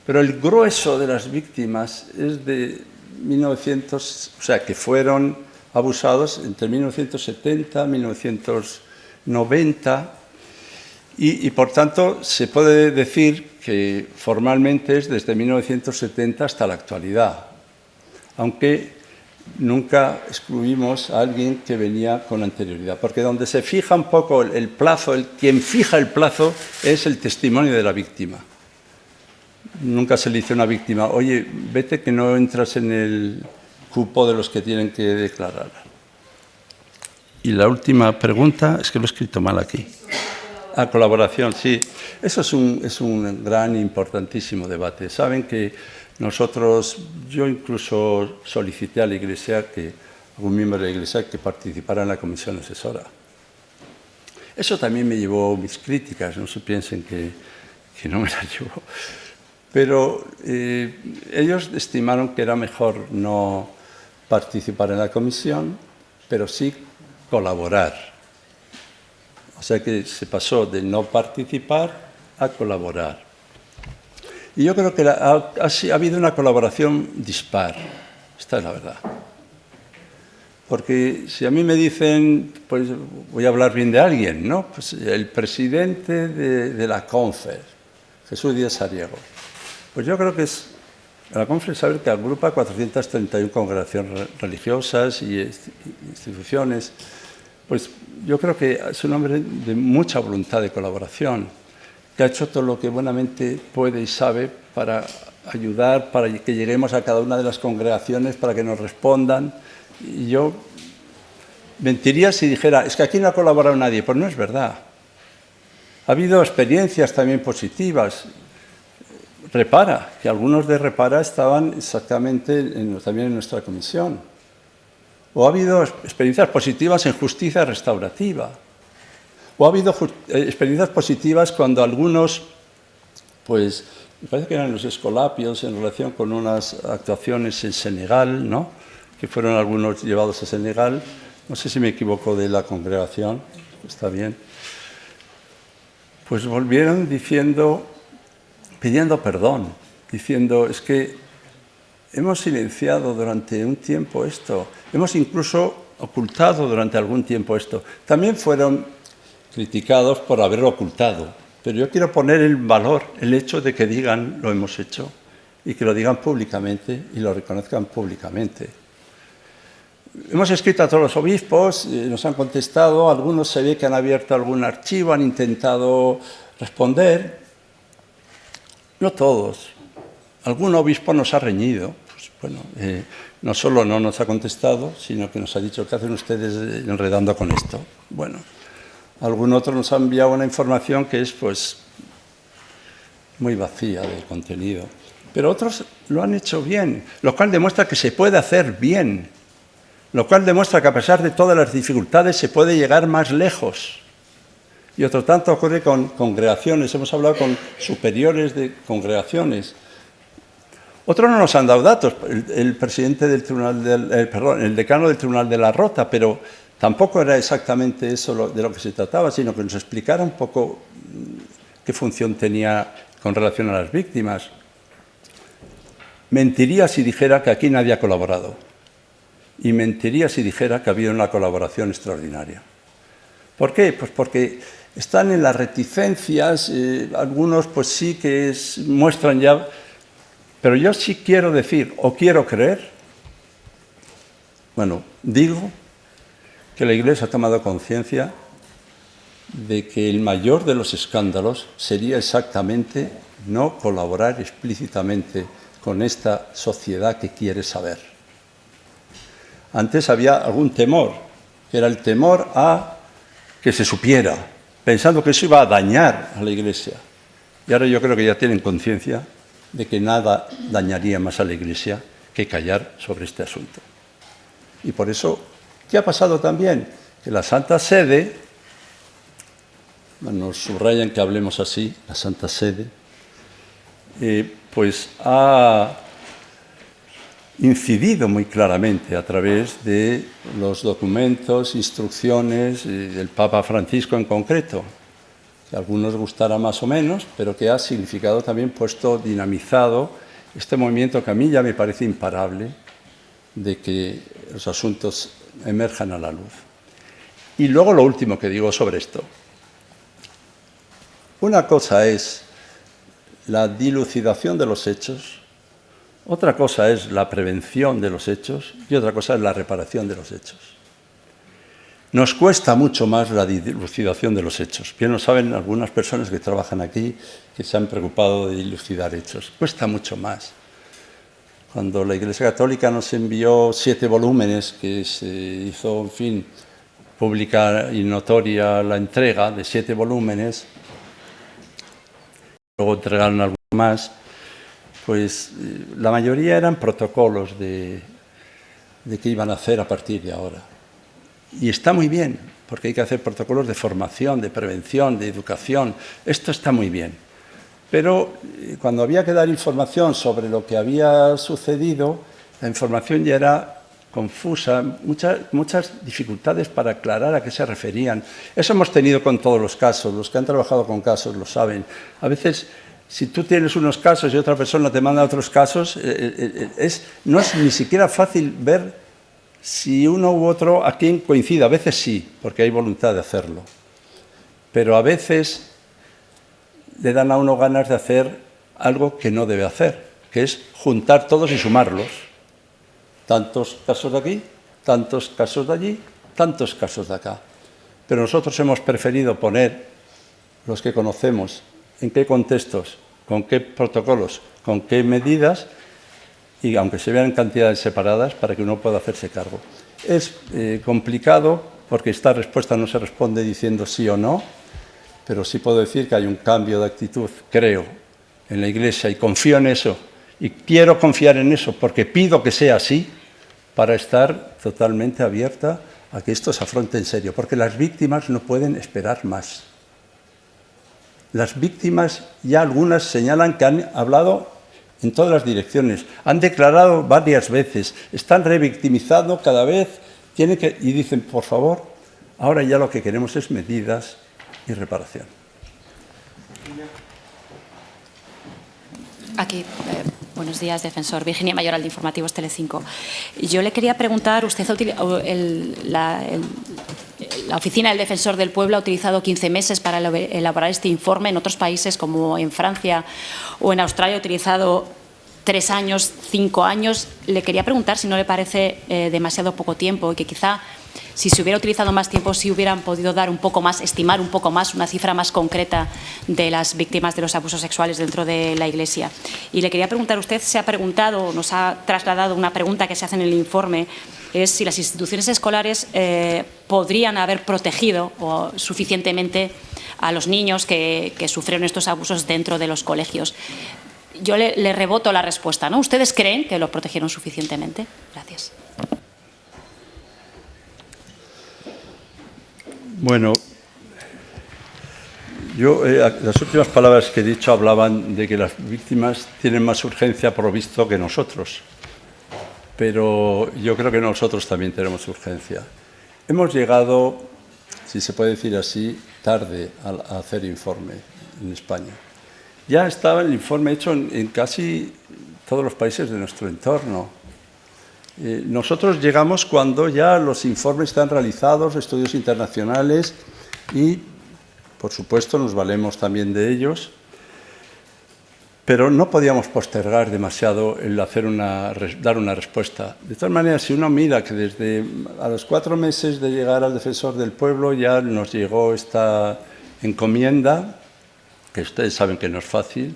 Pero el grueso de las víctimas es de 1900, o sea, que fueron abusados entre 1970 y 1990, y por tanto se puede decir que formalmente es desde 1970 hasta la actualidad, aunque nunca excluimos a alguien que venía con anterioridad, porque donde se fija un poco el plazo, quien fija el plazo es el testimonio de la víctima. Nunca se le dice a una víctima, oye, vete que no entras en el cupo de los que tienen que declarar. Y la última pregunta, es que lo he escrito mal aquí. Colaboración, sí. Eso es un gran e importantísimo debate. Saben que nosotros, yo incluso solicité a la Iglesia, algún miembro de la Iglesia, que participara en la comisión asesora. Eso también me llevó mis críticas, no se piensen que no me las llevó. Pero ellos estimaron que era mejor no participar en la comisión, pero sí colaborar. O sea que se pasó de no participar a colaborar. Y yo creo que ha habido una colaboración dispar. Esta es la verdad. Porque si a mí me dicen, pues voy a hablar bien de alguien, ¿no? Pues el presidente de la CONFER, Jesús Díaz Ariego. Pues yo creo que la CONFER sabe que agrupa 431 congregaciones religiosas y instituciones. Pues yo creo que es un hombre de mucha voluntad de colaboración, que ha hecho todo lo que buenamente puede y sabe para ayudar, para que lleguemos a cada una de las congregaciones, para que nos respondan. Y yo mentiría si dijera, es que aquí no ha colaborado nadie. Pues no es verdad. Ha habido experiencias también positivas. Repara, que algunos de Repara estaban exactamente también en nuestra comisión. O ha habido experiencias positivas en justicia restaurativa. O ha habido experiencias positivas cuando algunos, pues, me parece que eran los escolapios en relación con unas actuaciones en Senegal, ¿no?, que fueron algunos llevados a Senegal. No sé si me equivoco de la congregación, está bien. Pues volvieron pidiendo perdón, diciendo, es que hemos silenciado durante un tiempo esto, hemos incluso ocultado durante algún tiempo esto. También fueron criticados por haberlo ocultado, pero yo quiero poner en valor el hecho de que digan lo hemos hecho y que lo digan públicamente y lo reconozcan públicamente. Hemos escrito a todos los obispos, nos han contestado, algunos se ve que han abierto algún archivo, han intentado responder. No todos. Algún obispo nos ha reñido. Pues, bueno, no solo no nos ha contestado, sino que nos ha dicho, ¿qué hacen ustedes enredando con esto? Bueno, algún otro nos ha enviado una información que es, pues, muy vacía de contenido. Pero otros lo han hecho bien, lo cual demuestra que se puede hacer bien. Lo cual demuestra que a pesar de todas las dificultades se puede llegar más lejos. Y otro tanto ocurre con congregaciones. Hemos hablado con superiores de congregaciones. Otros no nos han dado datos. El presidente del tribunal, el decano del Tribunal de la Rota, pero tampoco era exactamente eso de lo que se trataba, sino que nos explicara un poco qué función tenía con relación a las víctimas. Mentiría si dijera que aquí nadie ha colaborado. Y mentiría si dijera que ha habido una colaboración extraordinaria. ¿Por qué? Pues porque están en las reticencias, algunos pues sí que muestran ya, pero yo sí quiero decir, o quiero creer, bueno, digo que la Iglesia ha tomado conciencia de que el mayor de los escándalos sería exactamente no colaborar explícitamente con esta sociedad que quiere saber. Antes había algún temor, que era el temor a que se supiera, pensando que eso iba a dañar a la Iglesia. Y ahora yo creo que ya tienen conciencia de que nada dañaría más a la Iglesia que callar sobre este asunto. Y por eso, ¿qué ha pasado también? Que la Santa Sede, nos subrayan que hablemos así, la Santa Sede, pues ha incidido muy claramente a través de los documentos, instrucciones del Papa Francisco en concreto, que a algunos gustará más o menos, pero que ha significado también dinamizado este movimiento que a mí ya me parece imparable de que los asuntos emerjan a la luz. Y luego lo último que digo sobre esto. Una cosa es la dilucidación de los hechos, otra cosa es la prevención de los hechos y otra cosa es la reparación de los hechos. Nos cuesta mucho más la dilucidación de los hechos. Bien lo saben algunas personas que trabajan aquí, que se han preocupado de dilucidar hechos. Cuesta mucho más. Cuando la Iglesia Católica nos envió 7 volúmenes, que se hizo, en fin, pública y notoria la entrega de 7 volúmenes, luego entregaron algunos más, pues la mayoría eran protocolos de qué iban a hacer a partir de ahora. Y está muy bien, porque hay que hacer protocolos de formación, de prevención, de educación. Esto está muy bien. Pero cuando había que dar información sobre lo que había sucedido, la información ya era confusa, muchas dificultades para aclarar a qué se referían. Eso hemos tenido con todos los casos. Los que han trabajado con casos lo saben. A veces, si tú tienes unos casos y otra persona te manda otros casos, no es ni siquiera fácil ver si uno u otro a quién coincide. A veces sí, porque hay voluntad de hacerlo. Pero a veces le dan a uno ganas de hacer algo que no debe hacer, que es juntar todos y sumarlos. Tantos casos de aquí, tantos casos de allí, tantos casos de acá. Pero nosotros hemos preferido poner los que conocemos, en qué contextos, con qué protocolos, con qué medidas, y aunque se vean cantidades separadas, para que uno pueda hacerse cargo. Es complicado porque esta respuesta no se responde diciendo sí o no, pero sí puedo decir que hay un cambio de actitud, creo, en la Iglesia y confío en eso. Y quiero confiar en eso porque pido que sea así para estar totalmente abierta a que esto se afronte en serio. Porque las víctimas no pueden esperar más. Las víctimas, ya algunas señalan que han hablado en todas las direcciones, han declarado varias veces, están revictimizando cada vez, y dicen, por favor, ahora ya lo que queremos es medidas y reparación. Aquí, buenos días, defensor. Virginia Mayoral, de Informativos Telecinco. Yo le quería preguntar, usted la Oficina del Defensor del Pueblo ha utilizado 15 meses para elaborar este informe. En otros países, como en Francia o en Australia, ha utilizado 3 años, 5 años. Le quería preguntar si no le parece demasiado poco tiempo y que quizá, si se hubiera utilizado más tiempo, si hubieran podido dar un poco más, estimar un poco más, una cifra más concreta de las víctimas de los abusos sexuales dentro de la Iglesia. Y le quería preguntar, usted se ha preguntado, nos ha trasladado una pregunta que se hace en el informe, es si las instituciones escolares podrían haber protegido suficientemente a los niños que sufrieron estos abusos dentro de los colegios. Yo le reboto la respuesta, ¿no? ¿Ustedes creen que lo protegieron suficientemente? Gracias. Bueno, las últimas palabras que he dicho hablaban de que las víctimas tienen más urgencia por lo visto que nosotros, pero yo creo que nosotros también tenemos urgencia. Hemos llegado, si se puede decir así, tarde a hacer informe en España. Ya estaba el informe hecho en casi todos los países de nuestro entorno. Nosotros llegamos cuando ya los informes están realizados, estudios internacionales y, por supuesto, nos valemos también de ellos, pero no podíamos postergar demasiado el dar una respuesta. De todas maneras, si uno mira que desde a los 4 meses de llegar al Defensor del Pueblo ya nos llegó esta encomienda, que ustedes saben que no es fácil,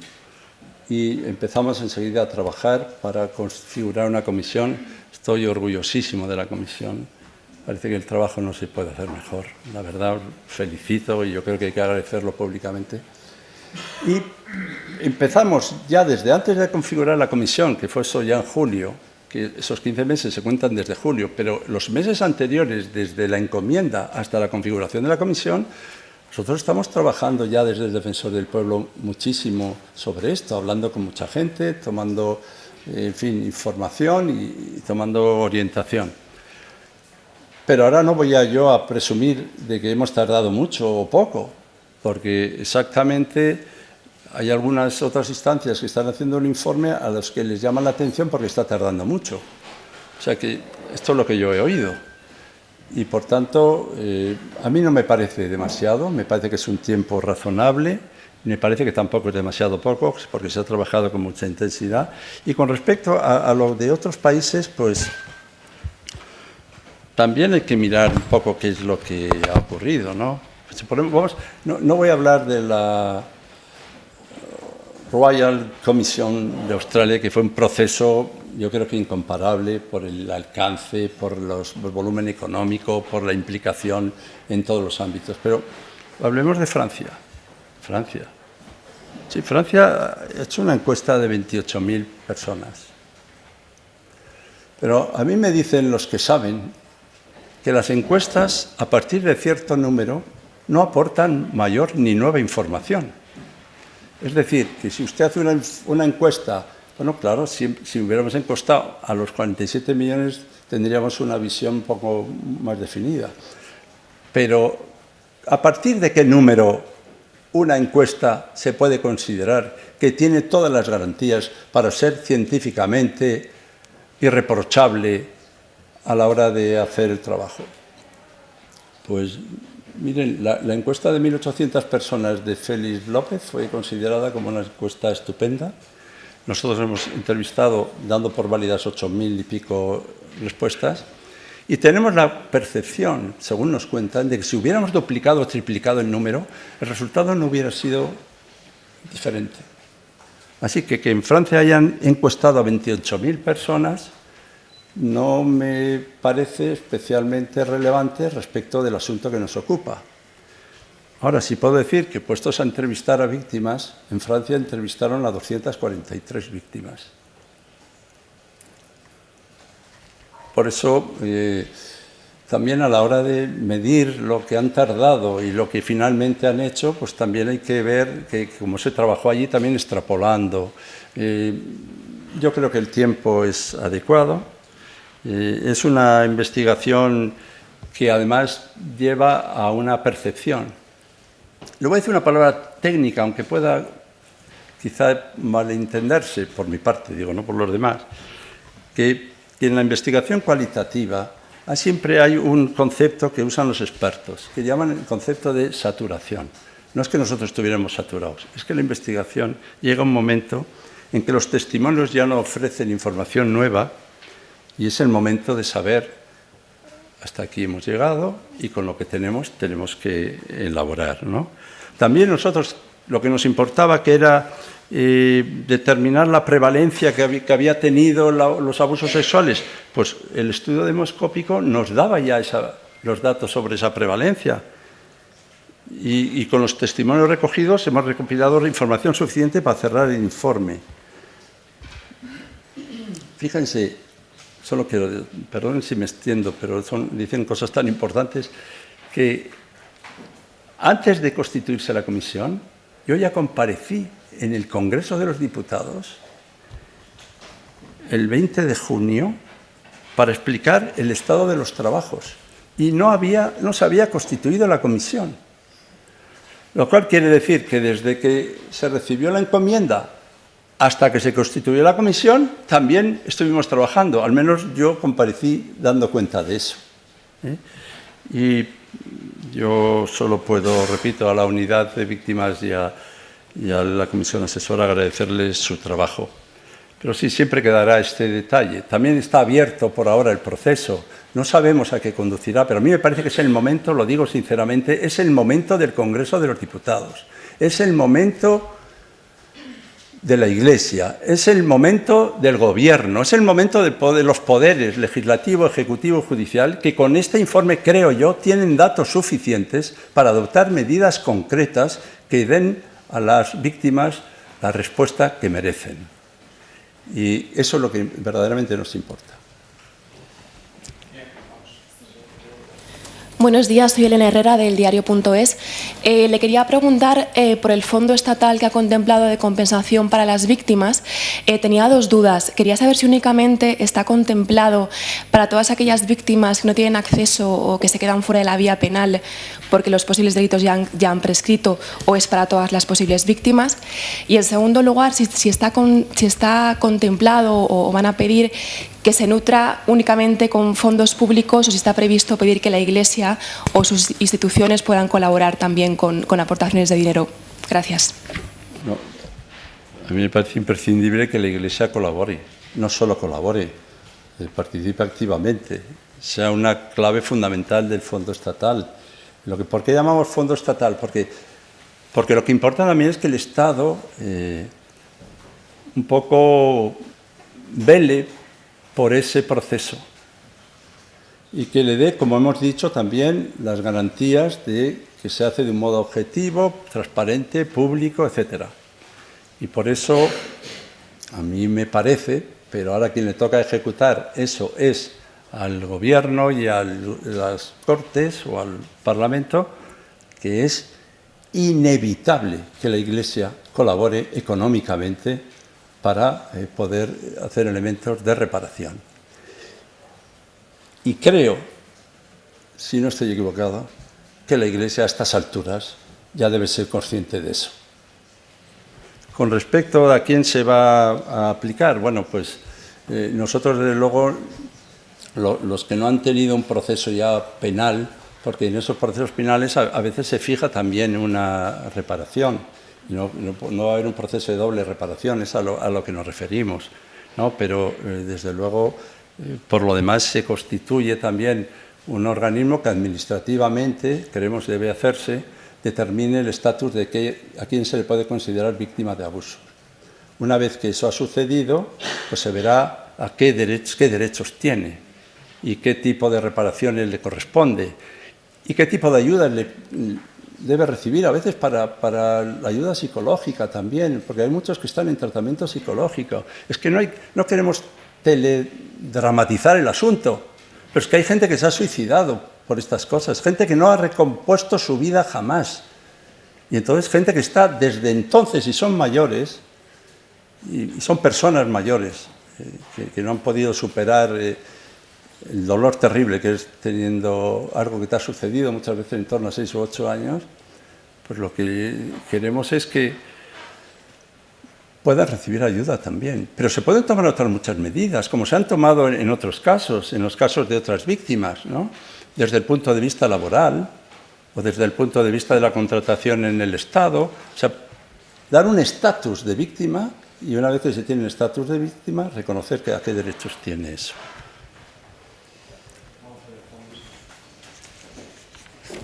y empezamos enseguida a trabajar para configurar una comisión. Estoy orgullosísimo de la comisión. Parece que el trabajo no se puede hacer mejor. La verdad, felicito y yo creo que hay que agradecerlo públicamente. Y empezamos ya desde antes de configurar la comisión, que fue eso ya en julio, que esos 15 meses se cuentan desde julio, pero los meses anteriores, desde la encomienda hasta la configuración de la comisión, nosotros estamos trabajando ya desde el Defensor del Pueblo muchísimo sobre esto, hablando con mucha gente, tomando, en fin, información y tomando orientación. Pero ahora no voy yo a presumir de que hemos tardado mucho o poco, porque exactamente hay algunas otras instancias que están haciendo el informe a los que les llama la atención porque está tardando mucho. O sea que esto es lo que yo he oído. Y por tanto, a mí no me parece demasiado, me parece que es un tiempo razonable, me parece que tampoco es demasiado poco, porque se ha trabajado con mucha intensidad. Y con respecto a lo de otros países, pues también hay que mirar un poco qué es lo que ha ocurrido, ¿no? No voy a hablar de la Royal Commission de Australia, que fue un proceso, yo creo que incomparable por el alcance, por el volumen económico, por la implicación en todos los ámbitos. Pero hablemos de Francia. Francia. Sí, Francia ha hecho una encuesta de 28.000 personas. Pero a mí me dicen los que saben que las encuestas, a partir de cierto número, no aportan mayor ni nueva información. Es decir, que si usted hace una encuesta, bueno, claro, si hubiéramos encuestado a los 47 millones tendríamos una visión un poco más definida. Pero, ¿a partir de qué número una encuesta se puede considerar que tiene todas las garantías para ser científicamente irreprochable a la hora de hacer el trabajo? Pues miren, la encuesta de 1.800 personas de Félix López fue considerada como una encuesta estupenda. Nosotros hemos entrevistado, dando por válidas 8.000 y pico respuestas, y tenemos la percepción, según nos cuentan, de que si hubiéramos duplicado o triplicado el número, el resultado no hubiera sido diferente. Así que en Francia hayan encuestado a 28.000 personas no me parece especialmente relevante respecto del asunto que nos ocupa. Ahora sí puedo decir que, puestos a entrevistar a víctimas, en Francia entrevistaron a 243 víctimas. Por eso, también a la hora de medir lo que han tardado y lo que finalmente han hecho, pues también hay que ver que como se trabajó allí, también extrapolando. Yo creo que el tiempo es adecuado. Es una investigación que además lleva a una percepción. Le voy a decir una palabra técnica, aunque pueda quizá malentenderse por mi parte, digo, no por los demás, que en la investigación cualitativa siempre hay un concepto que usan los expertos, que llaman el concepto de saturación. No es que nosotros estuviéramos saturados, es que la investigación llega a un momento en que los testimonios ya no ofrecen información nueva y es el momento de saber hasta aquí hemos llegado y con lo que tenemos que elaborar, ¿no? También nosotros lo que nos importaba que era determinar la prevalencia que había tenido los abusos sexuales, pues el estudio demoscópico nos daba ya los datos sobre esa prevalencia y con los testimonios recogidos hemos recopilado información suficiente para cerrar el informe. Fíjense, solo quiero, perdonen si me extiendo, pero dicen cosas tan importantes que antes de constituirse la comisión, yo ya comparecí en el Congreso de los Diputados el 20 de junio para explicar el estado de los trabajos y no se había constituido la comisión. Lo cual quiere decir que desde que se recibió la encomienda hasta que se constituyó la comisión, también estuvimos trabajando. Al menos yo comparecí dando cuenta de eso. Y yo solo puedo, repito, a la unidad de víctimas y a la comisión asesora agradecerles su trabajo. Pero sí, siempre quedará este detalle. También está abierto por ahora el proceso. No sabemos a qué conducirá, pero a mí me parece que es el momento, lo digo sinceramente, es el momento del Congreso de los Diputados. Es el momento de la Iglesia, es el momento del Gobierno, es el momento de los poderes legislativo, ejecutivo, judicial, que con este informe, creo yo, tienen datos suficientes para adoptar medidas concretas que den a las víctimas la respuesta que merecen. Y eso es lo que verdaderamente nos importa. Buenos días, soy Elena Herrera del diario.es. Le quería preguntar por el fondo estatal que ha contemplado de compensación para las víctimas. Tenía dos dudas. Quería saber si únicamente está contemplado para todas aquellas víctimas que no tienen acceso o que se quedan fuera de la vía penal porque los posibles delitos ya han prescrito, o es para todas las posibles víctimas. Y en segundo lugar, si está contemplado o van a pedir que se nutra únicamente con fondos públicos o si está previsto pedir que la Iglesia o sus instituciones puedan colaborar también con aportaciones de dinero. Gracias. No, a mí me parece imprescindible que la Iglesia colabore, no solo colabore, participe activamente, sea una clave fundamental del fondo estatal. ¿Por qué llamamos fondo estatal? Porque lo que importa también es que el Estado un poco vele por ese proceso y que le dé, como hemos dicho, también las garantías de que se hace de un modo objetivo, transparente, público, etc. Y por eso, a mí me parece, pero ahora quien le toca ejecutar eso es al Gobierno y a las Cortes o al Parlamento, que es inevitable que la Iglesia colabore económicamente para poder hacer elementos de reparación. Y creo, si no estoy equivocado, que la Iglesia a estas alturas ya debe ser consciente de eso. Con respecto a quién se va a aplicar, bueno, pues nosotros, desde luego, los que no han tenido un proceso ya penal, porque en esos procesos penales a veces se fija también una reparación. No va a haber un proceso de doble reparación, es a lo que nos referimos, ¿no? Pero, desde luego, por lo demás, se constituye también un organismo que administrativamente, creemos debe hacerse, determine el estatus de a quién se le puede considerar víctima de abuso. Una vez que eso ha sucedido, pues se verá a qué derechos tiene y qué tipo de reparaciones le corresponde y qué tipo de ayudas debe recibir, a veces para la ayuda psicológica también, porque hay muchos que están en tratamiento psicológico. Es que no queremos teledramatizar el asunto, pero es que hay gente que se ha suicidado por estas cosas, gente que no ha recompuesto su vida jamás. Y entonces gente que está desde entonces, y son mayores, y son personas mayores, que no han podido superar el dolor terrible que es teniendo algo que te ha sucedido muchas veces en torno a 6 u 8 años, pues lo que queremos es que puedan recibir ayuda también. Pero se pueden tomar otras muchas medidas, como se han tomado en otros casos, en los casos de otras víctimas, ¿no? Desde el punto de vista laboral o desde el punto de vista de la contratación en el Estado. O sea, dar un estatus de víctima y una vez que se tiene el estatus de víctima, reconocer a qué derechos tiene eso.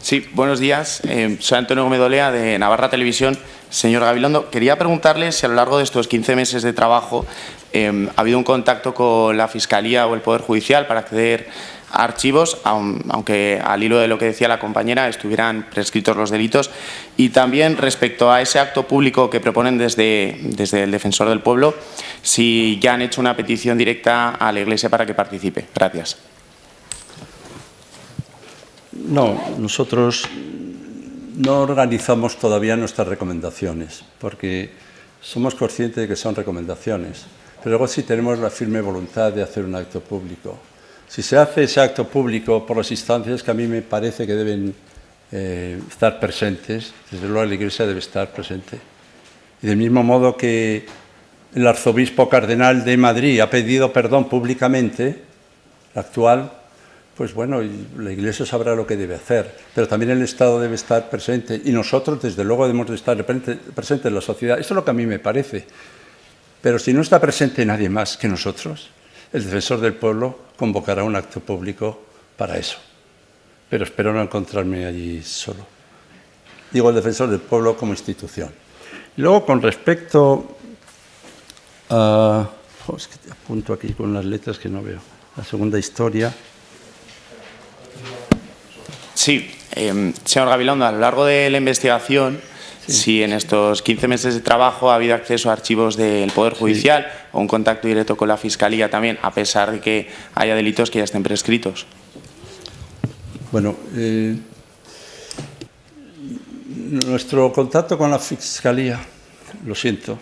Sí, buenos días. Soy Antonio Gómez Olea, de Navarra Televisión. Señor Gabilondo, quería preguntarle si a lo largo de estos 15 meses de trabajo ha habido un contacto con la Fiscalía o el Poder Judicial para acceder a archivos, aunque al hilo de lo que decía la compañera estuvieran prescritos los delitos. Y también respecto a ese acto público que proponen desde el Defensor del Pueblo, si ya han hecho una petición directa a la Iglesia para que participe. Gracias. No, nosotros no organizamos todavía nuestras recomendaciones, porque somos conscientes de que son recomendaciones, pero luego sí tenemos la firme voluntad de hacer un acto público. Si se hace ese acto público por las instancias que a mí me parece que deben estar presentes, desde luego la Iglesia debe estar presente. Y del mismo modo que el arzobispo cardenal de Madrid ha pedido perdón públicamente, el actual, pues bueno, la Iglesia sabrá lo que debe hacer, pero también el Estado debe estar presente y nosotros, desde luego, debemos de estar presentes en la sociedad. Eso es lo que a mí me parece. Pero si no está presente nadie más que nosotros, el Defensor del Pueblo convocará un acto público para eso. Pero espero no encontrarme allí solo. Digo el Defensor del Pueblo como institución. Y luego, con respecto a... es que te apunto aquí con las letras que no veo. La segunda historia. Sí, señor Gabilondo, a lo largo de la investigación, sí, si en estos 15 meses de trabajo ha habido acceso a archivos del Poder Judicial, sí, o un contacto directo con la Fiscalía también, a pesar de que haya delitos que ya estén prescritos. Bueno, nuestro contacto con la Fiscalía, lo siento,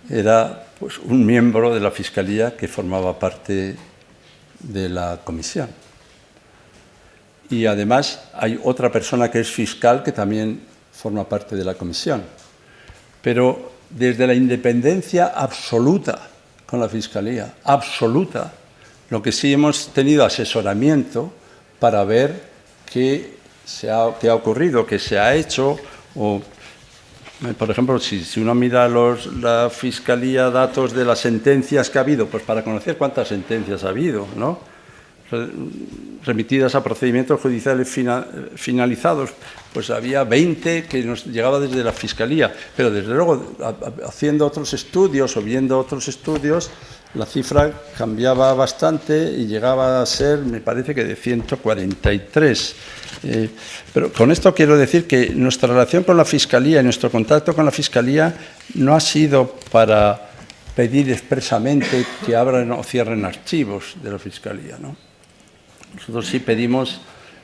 era pues un miembro de la Fiscalía que formaba parte de la comisión. Y además hay otra persona que es fiscal que también forma parte de la comisión. Pero desde la independencia absoluta con la Fiscalía, absoluta, lo que sí hemos tenido asesoramiento para ver qué ha ocurrido, qué se ha hecho. O, por ejemplo, si uno mira la Fiscalía datos de las sentencias que ha habido, pues para conocer cuántas sentencias ha habido, ¿no?, remitidas a procedimientos judiciales finalizados, pues había 20 que nos llegaba desde la Fiscalía, pero desde luego haciendo otros estudios o viendo otros estudios, la cifra cambiaba bastante y llegaba a ser, me parece que de 143. Pero con esto quiero decir que nuestra relación con la Fiscalía y nuestro contacto con la Fiscalía no ha sido para pedir expresamente que abran o cierren archivos de la Fiscalía, ¿no? Nosotros sí pedimos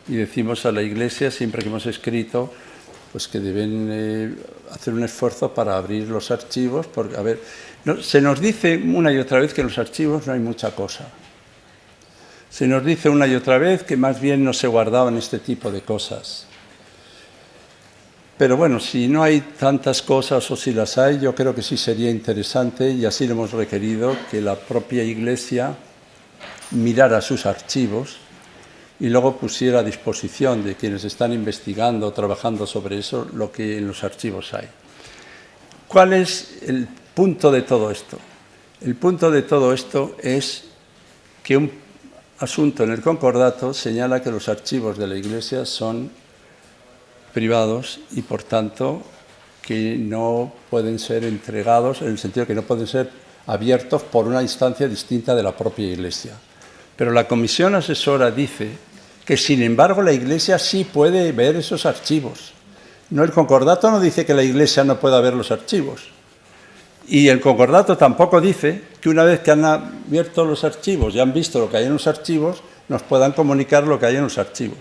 y decimos a la Iglesia, siempre que hemos escrito, pues que deben hacer un esfuerzo para abrir los archivos, porque, a ver, se nos dice una y otra vez que en los archivos no hay mucha cosa. Se nos dice una y otra vez que más bien no se guardaban este tipo de cosas. Pero bueno, si no hay tantas cosas o si las hay, yo creo que sí sería interesante, y así lo hemos requerido, que la propia Iglesia mirara sus archivos y luego pusiera a disposición de quienes están investigando o trabajando sobre eso lo que en los archivos hay. ¿Cuál es el punto de todo esto? El punto de todo esto es que un asunto en el concordato señala que los archivos de la Iglesia son privados y, por tanto, que no pueden ser entregados, en el sentido que no pueden ser abiertos por una instancia distinta de la propia Iglesia. Pero la comisión asesora dice que, sin embargo, la Iglesia sí puede ver esos archivos. No, el concordato no dice que la Iglesia no pueda ver los archivos. Y el concordato tampoco dice que una vez que han abierto los archivos y han visto lo que hay en los archivos, nos puedan comunicar lo que hay en los archivos.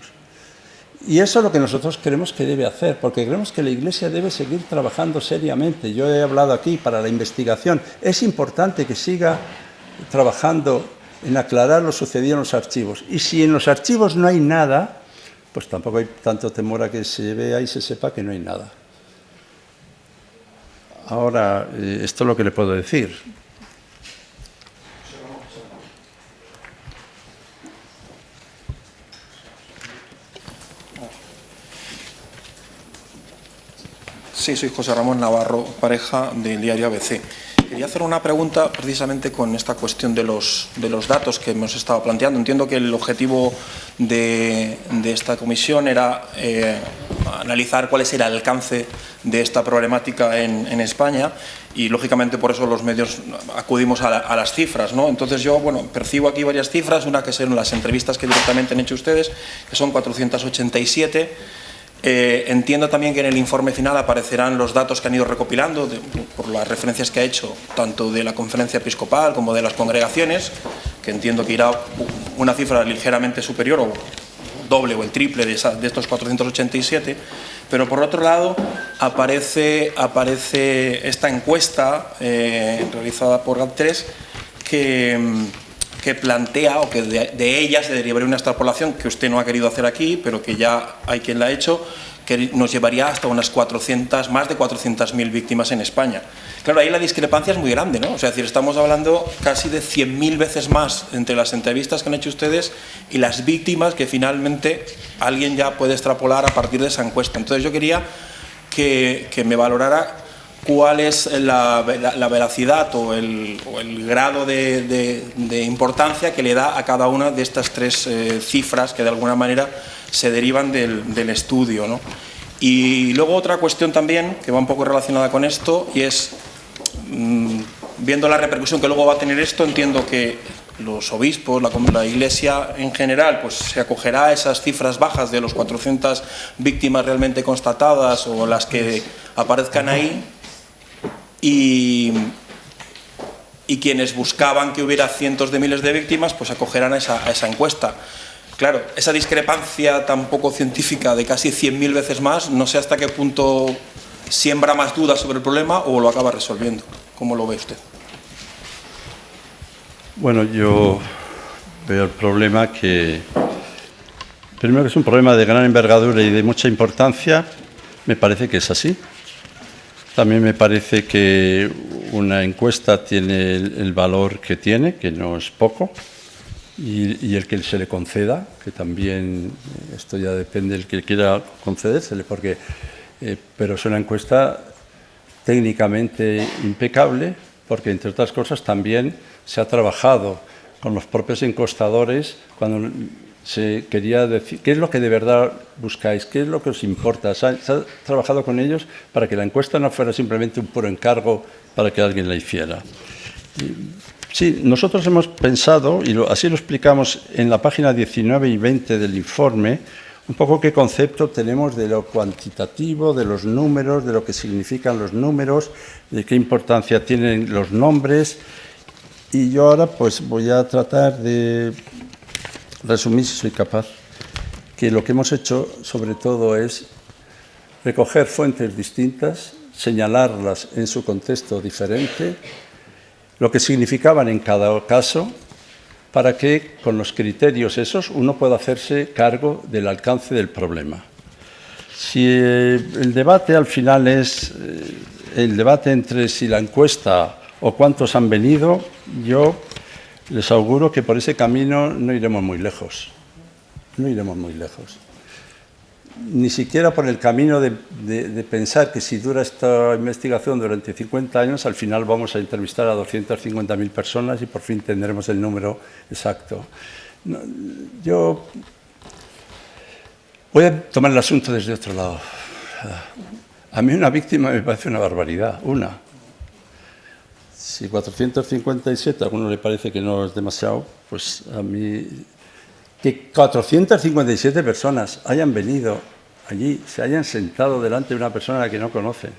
Y eso es lo que nosotros creemos que debe hacer, porque creemos que la Iglesia debe seguir trabajando seriamente. Yo he hablado aquí para la investigación. Es importante que siga trabajando en aclarar lo sucedido en los archivos. Y si en los archivos no hay nada, pues tampoco hay tanto temor a que se vea y se sepa que no hay nada. Ahora, esto es lo que le puedo decir. Sí, soy José Ramón Navarro, pareja del diario ABC. Quería hacer una pregunta precisamente con esta cuestión de los datos que hemos estado planteando. Entiendo que el objetivo de esta comisión era analizar cuál es el alcance de esta problemática en España y, lógicamente, por eso los medios acudimos a las cifras, ¿no? Entonces yo, bueno, percibo aquí varias cifras, una que son las entrevistas que directamente han hecho ustedes, que son 487. Entiendo también que en el informe final aparecerán los datos que han ido recopilando por las referencias que ha hecho tanto de la conferencia episcopal como de las congregaciones, que entiendo que irá una cifra ligeramente superior o doble o el triple de estos 487, pero por otro lado aparece esta encuesta realizada por GAD3 que plantea, o que de ella se derivaría una extrapolación que usted no ha querido hacer aquí, pero que ya hay quien la ha hecho, que nos llevaría hasta más de 400.000 víctimas en España. Claro, ahí la discrepancia es muy grande, ¿no? O sea, es decir, estamos hablando casi de 100.000 veces más entre las entrevistas que han hecho ustedes y las víctimas que finalmente alguien ya puede extrapolar a partir de esa encuesta. Entonces yo quería que me valorara cuál es la veracidad o el grado de importancia que le da a cada una de estas tres cifras que de alguna manera se derivan del estudio, ¿no? Y luego otra cuestión también que va un poco relacionada con esto, y es, viendo la repercusión que luego va a tener esto, entiendo que los obispos, la Iglesia en general, pues se acogerá a esas cifras bajas de los 400 víctimas realmente constatadas o las que aparezcan ahí. Y quienes buscaban que hubiera cientos de miles de víctimas, pues acogerán a esa encuesta. Claro, esa discrepancia tan poco científica de casi 100.000 veces más, no sé hasta qué punto siembra más dudas sobre el problema o lo acaba resolviendo. ¿Cómo lo ve usted? Bueno, yo veo el problema que, primero, que es un problema de gran envergadura y de mucha importancia. Me parece que es así. También me parece que una encuesta tiene el valor que tiene, que no es poco, y el que se le conceda, que también esto ya depende del que quiera concedérsele, pero es una encuesta técnicamente impecable, porque entre otras cosas también se ha trabajado con los propios encuestadores cuando se quería decir qué es lo que de verdad buscáis, qué es lo que os importa. Se ha trabajado con ellos para que la encuesta no fuera simplemente un puro encargo para que alguien la hiciera. Sí, nosotros hemos pensado, y así lo explicamos en la página 19 y 20 del informe, un poco qué concepto tenemos de lo cuantitativo, de los números, de lo que significan los números, de qué importancia tienen los nombres. Y yo ahora pues voy a tratar de resumir, si soy capaz, que lo que hemos hecho sobre todo es recoger fuentes distintas, señalarlas en su contexto diferente, lo que significaban en cada caso, para que con los criterios esos uno pueda hacerse cargo del alcance del problema. Si el debate al final es el debate entre si la encuesta o cuántos han venido, yo les auguro que por ese camino no iremos muy lejos. No iremos muy lejos. Ni siquiera por el camino de pensar que si dura esta investigación durante 50 años, al final vamos a entrevistar a 250.000 personas y por fin tendremos el número exacto. No, yo voy a tomar el asunto desde otro lado. A mí una víctima me parece una barbaridad, una. Si 457 a alguno le parece que no es demasiado, pues a mí... Que 457 personas hayan venido allí se hayan sentado delante de una persona a la que no conocen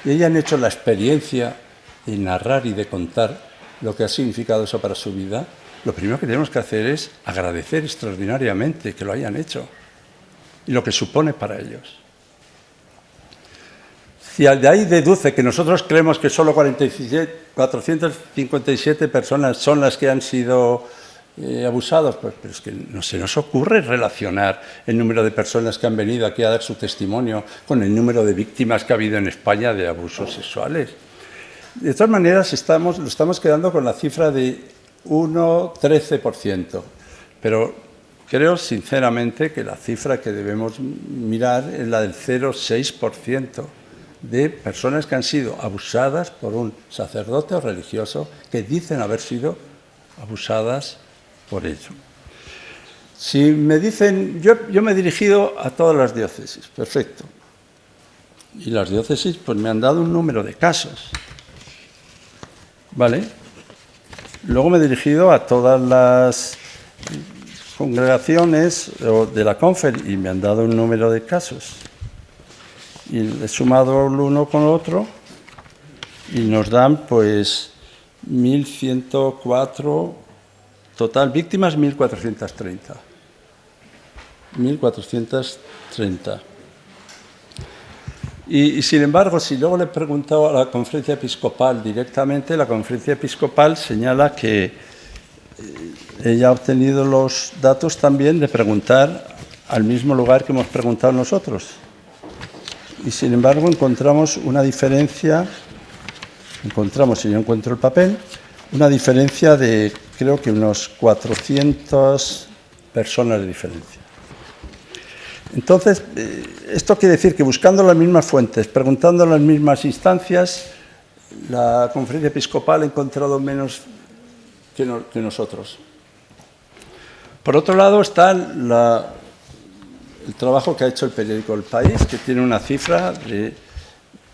y hayan hecho la experiencia de narrar y de contar lo que ha significado eso para su vida, lo primero que tenemos que hacer es agradecer extraordinariamente que lo hayan hecho y lo que supone para ellos. Si de ahí deduce que nosotros creemos que solo 457 personas son las que han sido abusados, pues pero es que no se nos ocurre relacionar el número de personas que han venido aquí a dar su testimonio con el número de víctimas que ha habido en España de abusos sexuales. De todas maneras, lo estamos quedando con la cifra de 1,13%, pero creo sinceramente que la cifra que debemos mirar es la del 0,6% de personas que han sido abusadas por un sacerdote o religioso que dicen haber sido abusadas por ello. Si me dicen, yo me he dirigido a todas las diócesis, perfecto. Y las diócesis pues me han dado un número de casos. ¿Vale? Luego me he dirigido a todas las congregaciones de la Confer y me han dado un número de casos. Y he sumado el uno con el otro y nos dan pues 1.104, total víctimas 1.430. 1.430. Y sin embargo, si luego le he preguntado a la Conferencia Episcopal directamente, la Conferencia Episcopal señala que ella ha obtenido los datos también de preguntar al mismo lugar que hemos preguntado nosotros. Y sin embargo encontramos una diferencia, si yo encuentro el papel, una diferencia de creo que unos 400 personas de diferencia. Entonces, esto quiere decir que buscando las mismas fuentes, preguntando en las mismas instancias, la Conferencia Episcopal ha encontrado menos que nosotros. Por otro lado está el trabajo que ha hecho el periódico El País, que tiene una cifra de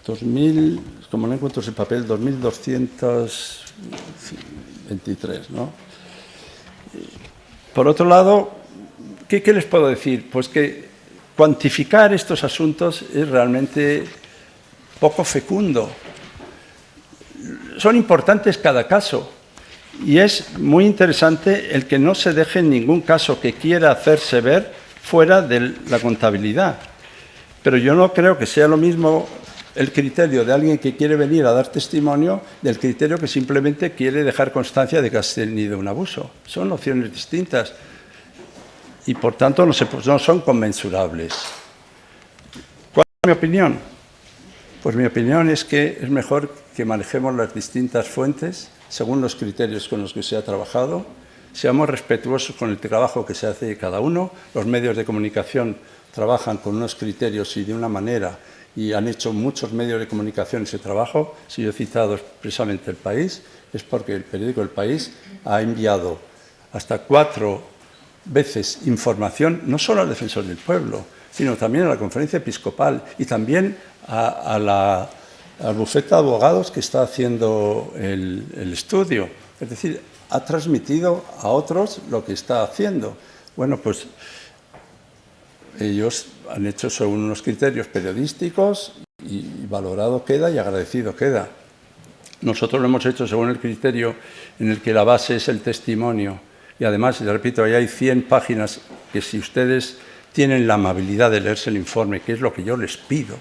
2.000, como no encuentro ese papel, 2.223, ¿no? Por otro lado, ¿qué les puedo decir? Pues que cuantificar estos asuntos es realmente poco fecundo. Son importantes cada caso y es muy interesante el que no se deje ningún caso que quiera hacerse ver fuera de la contabilidad. Pero yo no creo que sea lo mismo el criterio de alguien que quiere venir a dar testimonio del criterio que simplemente quiere dejar constancia de que has tenido un abuso. Son opciones distintas y, por tanto, no son conmensurables. ¿Cuál es mi opinión? Pues mi opinión es que es mejor que manejemos las distintas fuentes según los criterios con los que se ha trabajado, seamos respetuosos con el trabajo que se hace de cada uno. Los medios de comunicación trabajan con unos criterios y de una manera, y han hecho muchos medios de comunicación ese trabajo. Si yo he citado expresamente El País, es porque el periódico El País ha enviado hasta 4 veces información, no solo al Defensor del Pueblo, sino también a la Conferencia Episcopal y también al bufete de abogados que está haciendo el estudio. Es decir, ha transmitido a otros lo que está haciendo. Bueno, pues ellos han hecho según unos criterios periodísticos y valorado queda y agradecido queda. Nosotros lo hemos hecho según el criterio en el que la base es el testimonio. Y además, le repito, ahí hay 100 páginas que si ustedes tienen la amabilidad de leerse el informe, que es lo que yo les pido,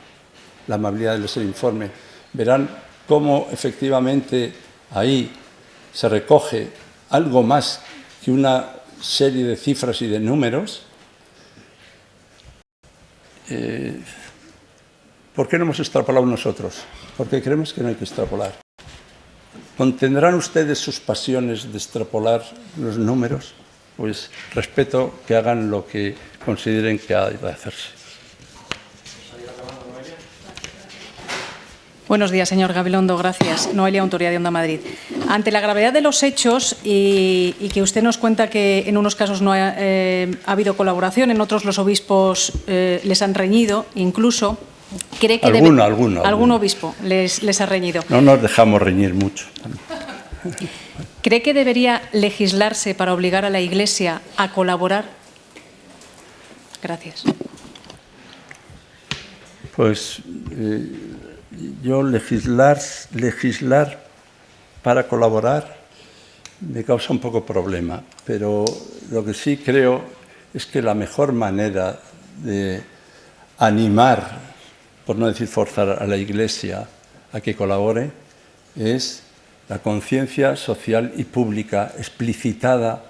la amabilidad de leerse el informe, verán cómo efectivamente ahí se recoge algo más que una serie de cifras y de números. ¿Por qué no hemos extrapolado nosotros? Porque creemos que no hay que extrapolar. ¿Contendrán ustedes sus pasiones de extrapolar los números? Pues respeto que hagan lo que consideren que ha de hacerse. Buenos días, señor Gabilondo. Gracias. Noelia, Autoridad de Onda Madrid. Ante la gravedad de los hechos y que usted nos cuenta que en unos casos no ha habido colaboración, en otros los obispos les han reñido, incluso, ¿cree que algún obispo les ha reñido? No nos dejamos reñir mucho. ¿Cree que debería legislarse para obligar a la Iglesia a colaborar? Gracias. Pues yo legislar para colaborar me causa un poco problema, pero lo que sí creo es que la mejor manera de animar, por no decir forzar a la Iglesia a que colabore, es la conciencia social y pública explicitada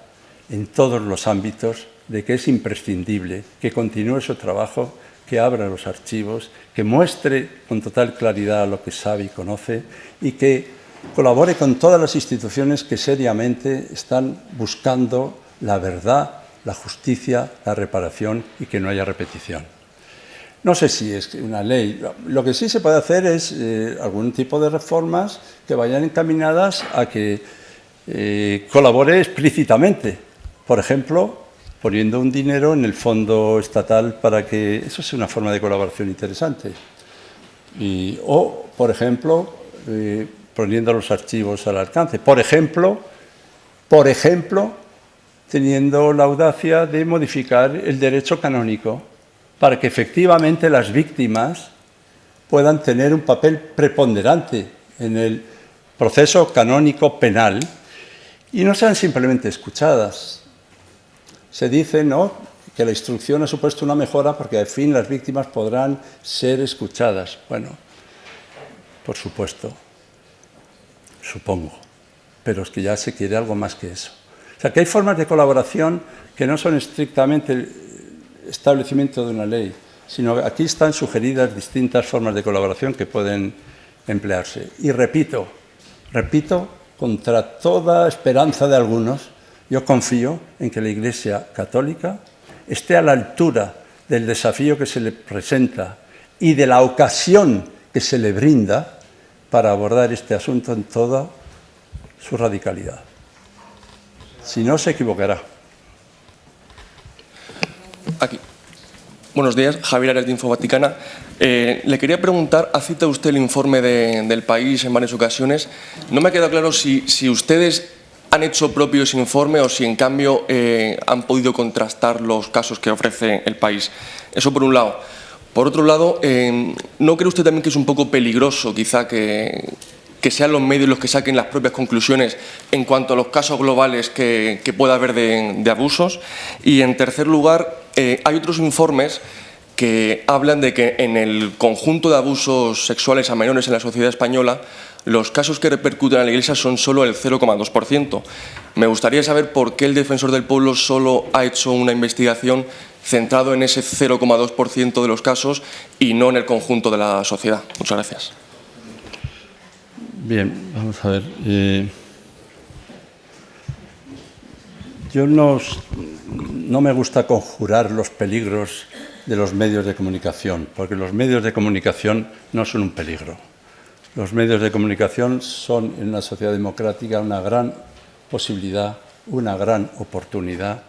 en todos los ámbitos de que es imprescindible que continúe su trabajo, que abra los archivos, que muestre con total claridad lo que sabe y conoce y que colabore con todas las instituciones que seriamente están buscando la verdad, la justicia, la reparación y que no haya repetición. No sé si es una ley. Lo que sí se puede hacer es algún tipo de reformas que vayan encaminadas a que colabore explícitamente. Por ejemplo, poniendo un dinero en el fondo estatal para que eso sea una forma de colaboración interesante. O, por ejemplo, poniendo los archivos al alcance. Por ejemplo, teniendo la audacia de modificar el derecho canónico para que efectivamente las víctimas puedan tener un papel preponderante en el proceso canónico penal y no sean simplemente escuchadas. Se dice, ¿no?, que la instrucción ha supuesto una mejora porque al fin las víctimas podrán ser escuchadas. Bueno, por supuesto, supongo, pero es que ya se quiere algo más que eso. O sea, que hay formas de colaboración que no son estrictamente el establecimiento de una ley, sino que aquí están sugeridas distintas formas de colaboración que pueden emplearse. Y repito, contra toda esperanza de algunos, yo confío en que la Iglesia católica esté a la altura del desafío que se le presenta y de la ocasión que se le brinda para abordar este asunto en toda su radicalidad. Si no, se equivocará. Aquí. Buenos días, Javier Arias de Info Vaticana. Le quería preguntar, ha citado usted el informe del País en varias ocasiones. No me ha quedado claro si ustedes han hecho propio ese informe o si en cambio han podido contrastar los casos que ofrece el País. Eso por un lado. Por otro lado, ¿no cree usted también que es un poco peligroso quizá que sean los medios los que saquen las propias conclusiones en cuanto a los casos globales que pueda haber de abusos? Y en tercer lugar, hay otros informes que hablan de que en el conjunto de abusos sexuales a menores en la sociedad española, los casos que repercuten a la Iglesia son solo el 0,2%. Me gustaría saber por qué el Defensor del Pueblo solo ha hecho una investigación centrado en ese 0,2% de los casos y no en el conjunto de la sociedad. Muchas gracias. Bien, vamos a ver. Yo no me gusta conjurar los peligros de los medios de comunicación, porque los medios de comunicación no son un peligro. Los medios de comunicación son en una sociedad democrática una gran posibilidad, una gran oportunidad,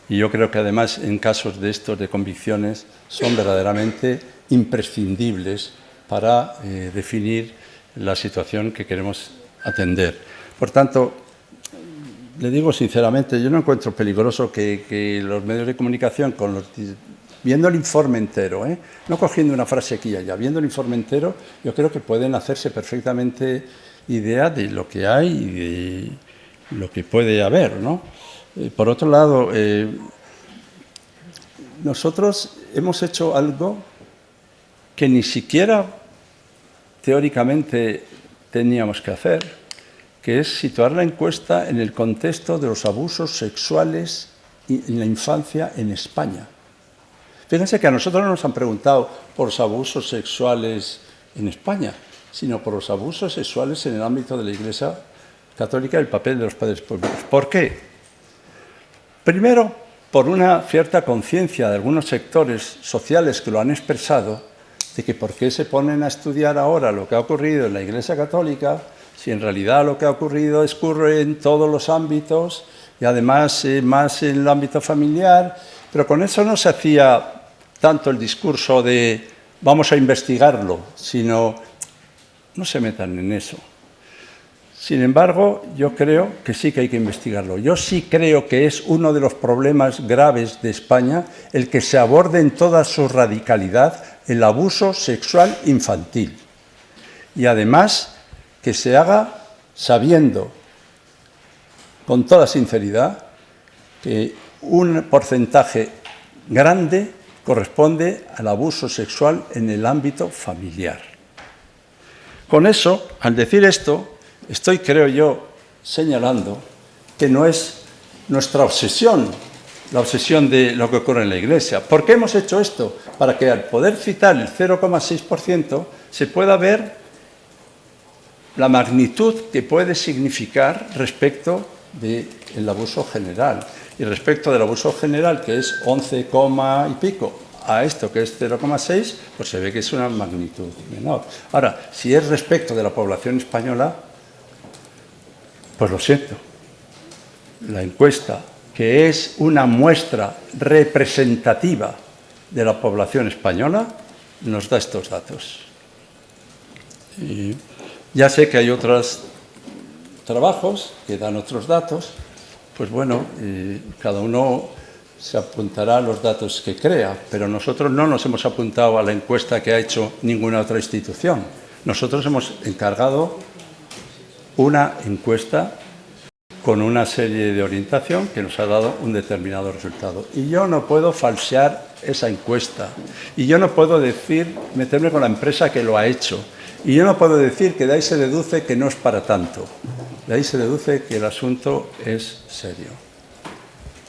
y yo creo que además en casos de estos de convicciones son verdaderamente imprescindibles para definir la situación que queremos atender. Por tanto, le digo sinceramente, yo no encuentro peligroso que los medios de comunicación, viendo el informe entero, no cogiendo una frase aquí y allá, viendo el informe entero, yo creo que pueden hacerse perfectamente idea de lo que hay y de lo que puede haber, ¿no? Por otro lado, nosotros hemos hecho algo que ni siquiera teóricamente teníamos que hacer, que es situar la encuesta en el contexto de los abusos sexuales en la infancia en España. Fíjense que a nosotros no nos han preguntado por los abusos sexuales en España, sino por los abusos sexuales en el ámbito de la Iglesia Católica y el papel de los padres públicos. ¿Por qué? Primero, por una cierta conciencia de algunos sectores sociales que lo han expresado, de que por qué se ponen a estudiar ahora lo que ha ocurrido en la Iglesia Católica, si en realidad lo que ha ocurrido ocurre en todos los ámbitos y además más en el ámbito familiar, pero con eso no se hacía tanto el discurso de vamos a investigarlo, sino no se metan en eso. Sin embargo, yo creo que sí que hay que investigarlo. Yo sí creo que es uno de los problemas graves de España el que se aborde en toda su radicalidad el abuso sexual infantil. Y además que se haga sabiendo, con toda sinceridad, que un porcentaje grande corresponde al abuso sexual en el ámbito familiar. Con eso, al decir esto, estoy, creo yo, señalando que no es nuestra obsesión, la obsesión de lo que ocurre en la Iglesia. ¿Por qué hemos hecho esto? Para que al poder citar el 0,6% se pueda ver la magnitud que puede significar respecto del abuso general. Y respecto del abuso general, que es 11, y pico, a esto que es 0,6, pues se ve que es una magnitud menor. Ahora, si es respecto de la población española, pues lo siento. La encuesta, que es una muestra representativa de la población española, nos da estos datos. Y ya sé que hay otros trabajos que dan otros datos, pues bueno, cada uno se apuntará a los datos que crea, pero nosotros no nos hemos apuntado a la encuesta que ha hecho ninguna otra institución. Nosotros hemos encargado una encuesta con una serie de orientación que nos ha dado un determinado resultado. Y yo no puedo falsear esa encuesta. Y yo no puedo meterme con la empresa que lo ha hecho. Y yo no puedo decir que de ahí se deduce que no es para tanto. De ahí se deduce que el asunto es serio.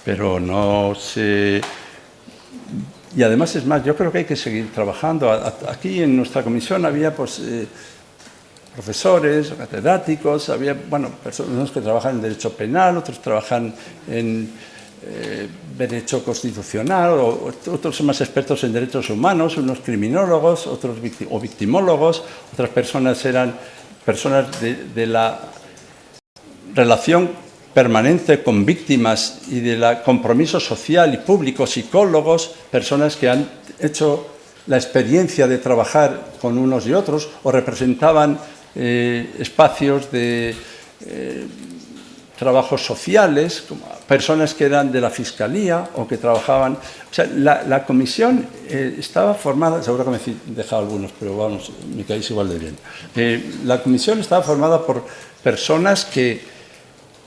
Pero no se... Y además, es más, yo creo que hay que seguir trabajando. Aquí en nuestra comisión había profesores, catedráticos, había personas que trabajan en derecho penal, otros trabajan en derecho constitucional, otros son más expertos en derechos humanos, unos criminólogos, otros victimólogos, otras personas eran personas de la relación permanente con víctimas y del compromiso social y público, psicólogos, personas que han hecho la experiencia de trabajar con unos y otros o representaban espacios de trabajos sociales, como personas que eran de la Fiscalía o que trabajaban... O sea, la comisión estaba formada, seguro que me he dejado algunos, pero vamos, me caéis igual de bien. La comisión estaba formada por personas que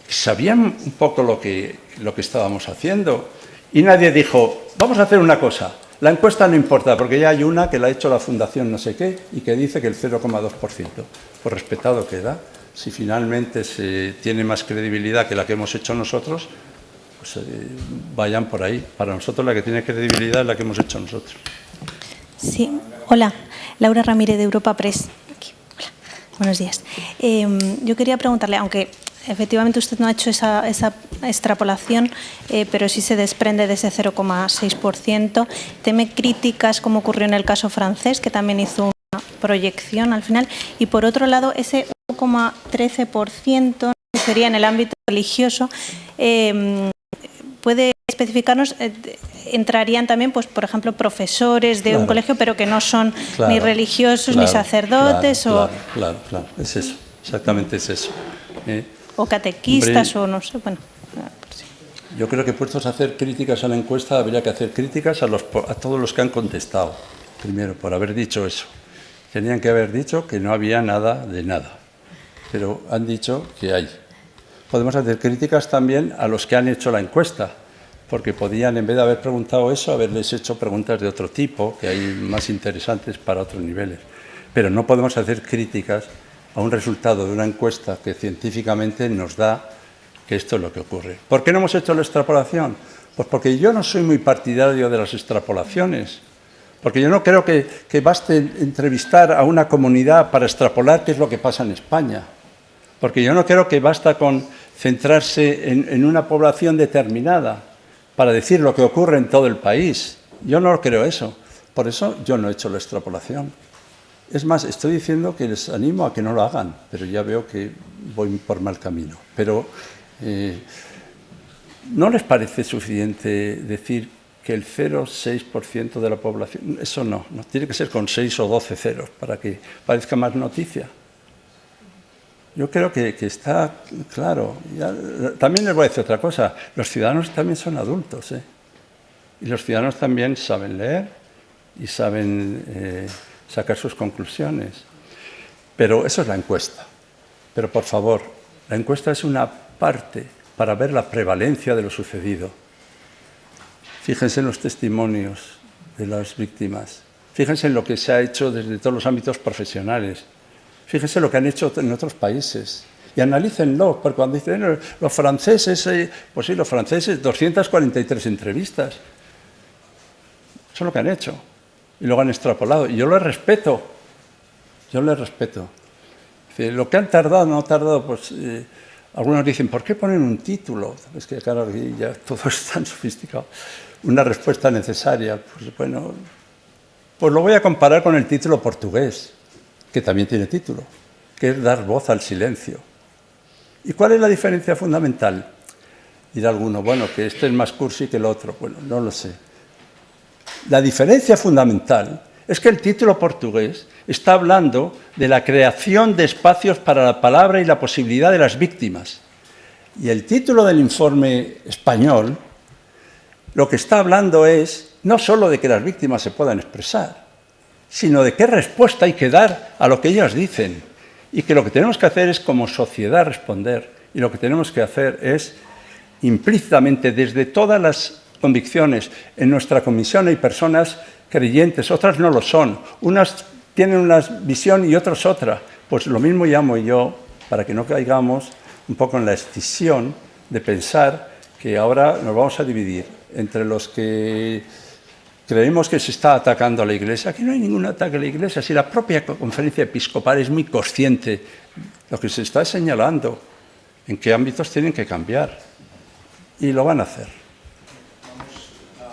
sabían un poco lo que estábamos haciendo y nadie dijo, vamos a hacer una cosa, la encuesta no importa porque ya hay una que la ha hecho la Fundación no sé qué y que dice que el 0,2%. Pues respetado queda. Si finalmente se tiene más credibilidad que la que hemos hecho nosotros, pues vayan por ahí. Para nosotros la que tiene credibilidad es la que hemos hecho nosotros. Sí, hola, Laura Ramírez de Europa Press. Aquí. Hola. Buenos días. Yo quería preguntarle, aunque efectivamente usted no ha hecho esa extrapolación, pero sí se desprende de ese 0,6%, teme críticas como ocurrió en el caso francés, que también hizo una proyección al final, y por otro lado ese 1,13% que sería en el ámbito religioso, ¿puede especificarnos? Entrarían también, pues, por ejemplo, profesores de un colegio, pero que no son ni religiosos ni sacerdotes. Claro, es eso, exactamente es eso. O catequistas, o no sé, bueno. Yo creo que puestos a hacer críticas a la encuesta, habría que hacer críticas a todos los que han contestado, primero, por haber dicho eso. Tenían que haber dicho que no había nada de nada, pero han dicho que hay. Podemos hacer críticas también a los que han hecho la encuesta, porque podían, en vez de haber preguntado eso, haberles hecho preguntas de otro tipo, que hay más interesantes para otros niveles. Pero no podemos hacer críticas a un resultado de una encuesta que científicamente nos da que esto es lo que ocurre. ¿Por qué no hemos hecho la extrapolación? Pues porque yo no soy muy partidario de las extrapolaciones, porque yo no creo que baste entrevistar a una comunidad para extrapolar qué es lo que pasa en España, porque yo no creo que basta con centrarse en una población determinada para decir lo que ocurre en todo el país. Yo no creo eso, por eso yo no he hecho la extrapolación. Es más, estoy diciendo que les animo a que no lo hagan, pero ya veo que voy por mal camino. Pero ¿no les parece suficiente decir que el 0,6% de la población, eso no, tiene que ser con 6 o 12 ceros para que parezca más noticia? Yo creo que está claro. También les voy a decir otra cosa. Los ciudadanos también son adultos, ¿eh? Y los ciudadanos también saben leer y saben sacar sus conclusiones. Pero eso es la encuesta. Pero, por favor, la encuesta es una parte para ver la prevalencia de lo sucedido. Fíjense en los testimonios de las víctimas. Fíjense en lo que se ha hecho desde todos los ámbitos profesionales. Fíjense lo que han hecho en otros países. Y analícenlo, porque cuando dicen los franceses, pues sí, los franceses, 243 entrevistas. Eso es lo que han hecho. Y luego han extrapolado. Y yo les respeto. Yo les respeto. Lo que han tardado, no ha tardado, pues algunos dicen, ¿por qué ponen un título? Es que claro, ya todo es tan sofisticado. Una respuesta necesaria. Pues bueno, pues lo voy a comparar con el título portugués, que también tiene título, que es dar voz al silencio. ¿Y cuál es la diferencia fundamental? Dirá alguno, bueno, que este es más cursi que el otro. Bueno, no lo sé. La diferencia fundamental es que el título portugués está hablando de la creación de espacios para la palabra y la posibilidad de las víctimas. Y el título del informe español lo que está hablando es no solo de que las víctimas se puedan expresar, sino de qué respuesta hay que dar a lo que ellas dicen. Y que lo que tenemos que hacer es, como sociedad, responder. Y lo que tenemos que hacer es, implícitamente, desde todas las convicciones, en nuestra comisión hay personas creyentes, otras no lo son. Unas tienen una visión y otras otra. Pues lo mismo llamo yo, para que no caigamos un poco en la escisión de pensar que ahora nos vamos a dividir entre los que creemos que se está atacando a la Iglesia. Aquí no hay ningún ataque a la Iglesia. Si la propia conferencia episcopal es muy consciente de lo que se está señalando, en qué ámbitos tienen que cambiar. Y lo van a hacer. Vamos a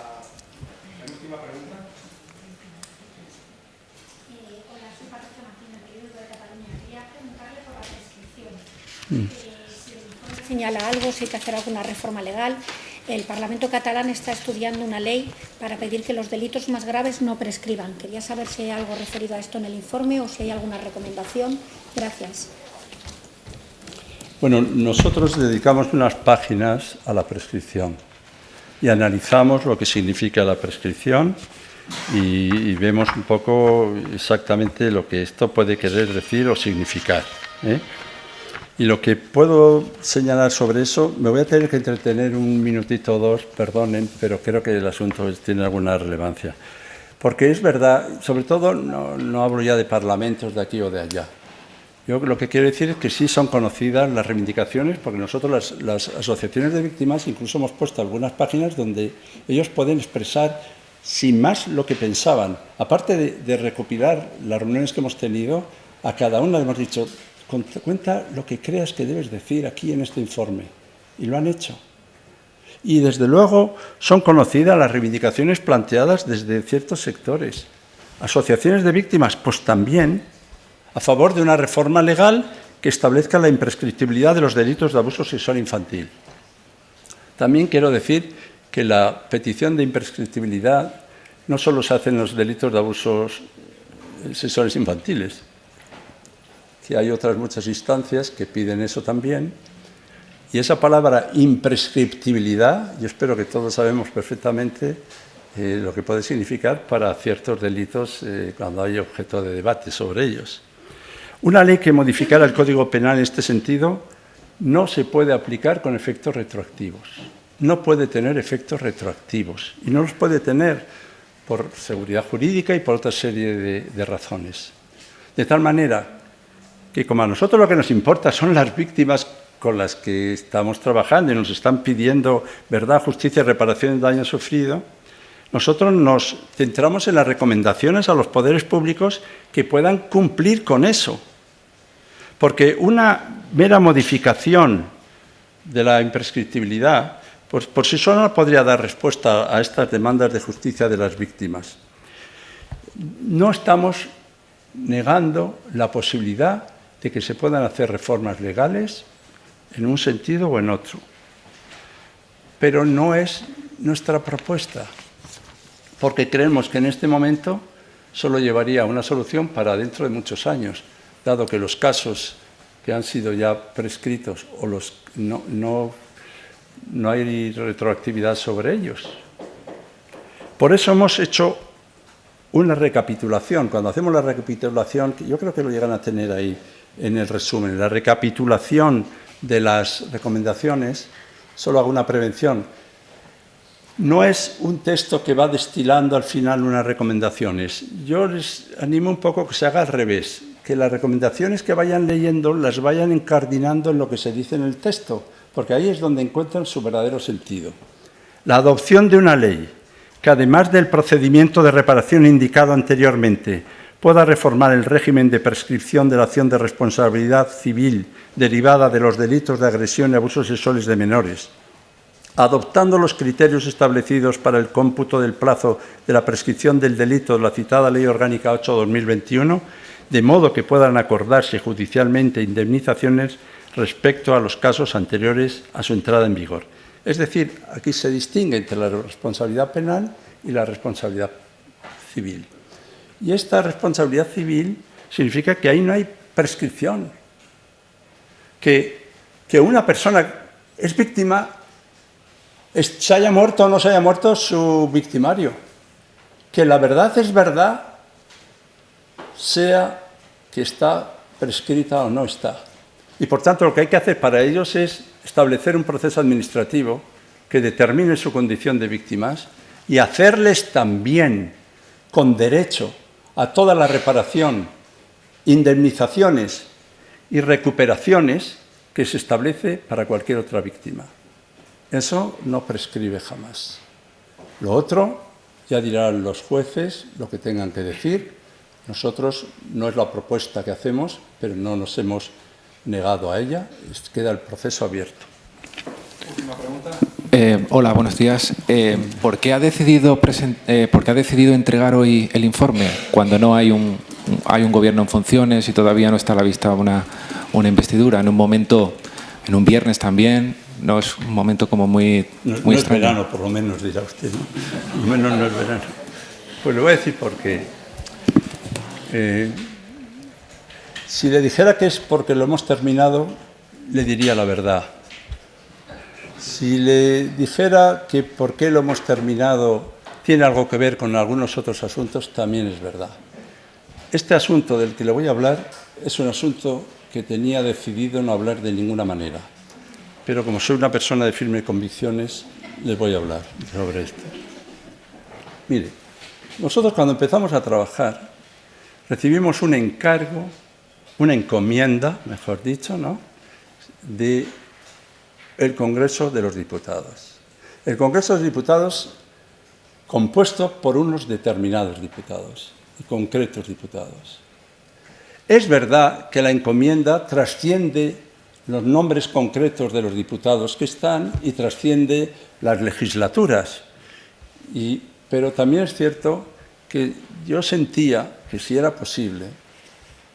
la última pregunta. Hola, soy Patricia Martínez, periódico de Cataluña. Quería preguntarle por la prescripción. Si el informe señala algo, si hay que hacer alguna reforma legal. El Parlamento catalán está estudiando una ley para pedir que los delitos más graves no prescriban. Quería saber si hay algo referido a esto en el informe o si hay alguna recomendación. Gracias. Bueno, nosotros dedicamos unas páginas a la prescripción y analizamos lo que significa la prescripción y vemos un poco exactamente lo que esto puede querer decir o significar, ¿eh? Y lo que puedo señalar sobre eso, me voy a tener que entretener un minutito o dos, perdonen, pero creo que el asunto tiene alguna relevancia. Porque es verdad, sobre todo no hablo ya de parlamentos de aquí o de allá. Yo lo que quiero decir es que sí son conocidas las reivindicaciones, porque nosotros las asociaciones de víctimas incluso hemos puesto algunas páginas donde ellos pueden expresar sin más lo que pensaban. Aparte de recopilar las reuniones que hemos tenido, a cada una le hemos dicho, cuenta lo que creas que debes decir aquí en este informe. Y lo han hecho. Y desde luego son conocidas las reivindicaciones planteadas desde ciertos sectores. Asociaciones de víctimas, pues también a favor de una reforma legal que establezca la imprescriptibilidad de los delitos de abuso sexual infantil. También quiero decir que la petición de imprescriptibilidad no solo se hace en los delitos de abusos sexuales infantiles, que hay otras muchas instancias que piden eso también. Y esa palabra imprescriptibilidad, yo espero que todos sabemos perfectamente lo que puede significar para ciertos delitos cuando hay objeto de debate sobre ellos. Una ley que modificara el Código Penal en este sentido no se puede aplicar con efectos retroactivos. No puede tener efectos retroactivos y no los puede tener por seguridad jurídica y por otra serie de razones. De tal manera que como a nosotros lo que nos importa son las víctimas con las que estamos trabajando y nos están pidiendo verdad, justicia y reparación del daño sufrido, nosotros nos centramos en las recomendaciones a los poderes públicos que puedan cumplir con eso. Porque una mera modificación de la imprescriptibilidad, pues por sí sola no podría dar respuesta a estas demandas de justicia de las víctimas. No estamos negando la posibilidad de que se puedan hacer reformas legales en un sentido o en otro. Pero no es nuestra propuesta, porque creemos que en este momento solo llevaría a una solución para dentro de muchos años, dado que los casos que han sido ya prescritos o no hay retroactividad sobre ellos. Por eso hemos hecho una recapitulación. Cuando hacemos la recapitulación, yo creo que lo llegan a tener ahí en el resumen, la recapitulación de las recomendaciones, solo hago una prevención. No es un texto que va destilando al final unas recomendaciones. Yo les animo un poco que se haga al revés, que las recomendaciones que vayan leyendo las vayan encardinando en lo que se dice en el texto, porque ahí es donde encuentran su verdadero sentido. La adopción de una ley que, además del procedimiento de reparación indicado anteriormente, pueda reformar el régimen de prescripción de la acción de responsabilidad civil derivada de los delitos de agresión y abusos sexuales de menores, adoptando los criterios establecidos para el cómputo del plazo de la prescripción del delito de la citada Ley Orgánica 8/2021, de modo que puedan acordarse judicialmente indemnizaciones respecto a los casos anteriores a su entrada en vigor. Es decir, aquí se distingue entre la responsabilidad penal y la responsabilidad civil. Y esta responsabilidad civil significa que ahí no hay prescripción, que una persona es víctima, se haya muerto o no se haya muerto su victimario, que la verdad es verdad, sea que está prescrita o no está. Y, por tanto, lo que hay que hacer para ellos es establecer un proceso administrativo que determine su condición de víctimas y hacerles también, con derecho a toda la reparación, indemnizaciones y recuperaciones que se establece para cualquier otra víctima. Eso no prescribe jamás. Lo otro, ya dirán los jueces lo que tengan que decir. Nosotros no es la propuesta que hacemos, pero no nos hemos negado a ella. Queda el proceso abierto. Última pregunta. Hola, buenos días. ¿Por qué ha decidido entregar hoy el informe cuando no hay un gobierno en funciones y todavía no está a la vista una investidura? En un momento, en un viernes también, no es un momento como muy extraño. No es verano, por lo menos, dirá usted, ¿no? Por lo menos no es verano. Pues le voy a decir por qué. Si le dijera que es porque lo hemos terminado, le diría la verdad. Si le dijera que por qué lo hemos terminado tiene algo que ver con algunos otros asuntos, también es verdad. Este asunto del que le voy a hablar es un asunto que tenía decidido no hablar de ninguna manera. Pero como soy una persona de firmes convicciones, les voy a hablar sobre esto. Mire, nosotros cuando empezamos a trabajar recibimos un encargo, una encomienda, mejor dicho, ¿no?, de el Congreso de los Diputados. El Congreso de los Diputados compuesto por unos determinados diputados y concretos diputados. Es verdad que la encomienda trasciende los nombres concretos de los diputados que están y trasciende las legislaturas. Pero también es cierto que yo sentía que si era posible,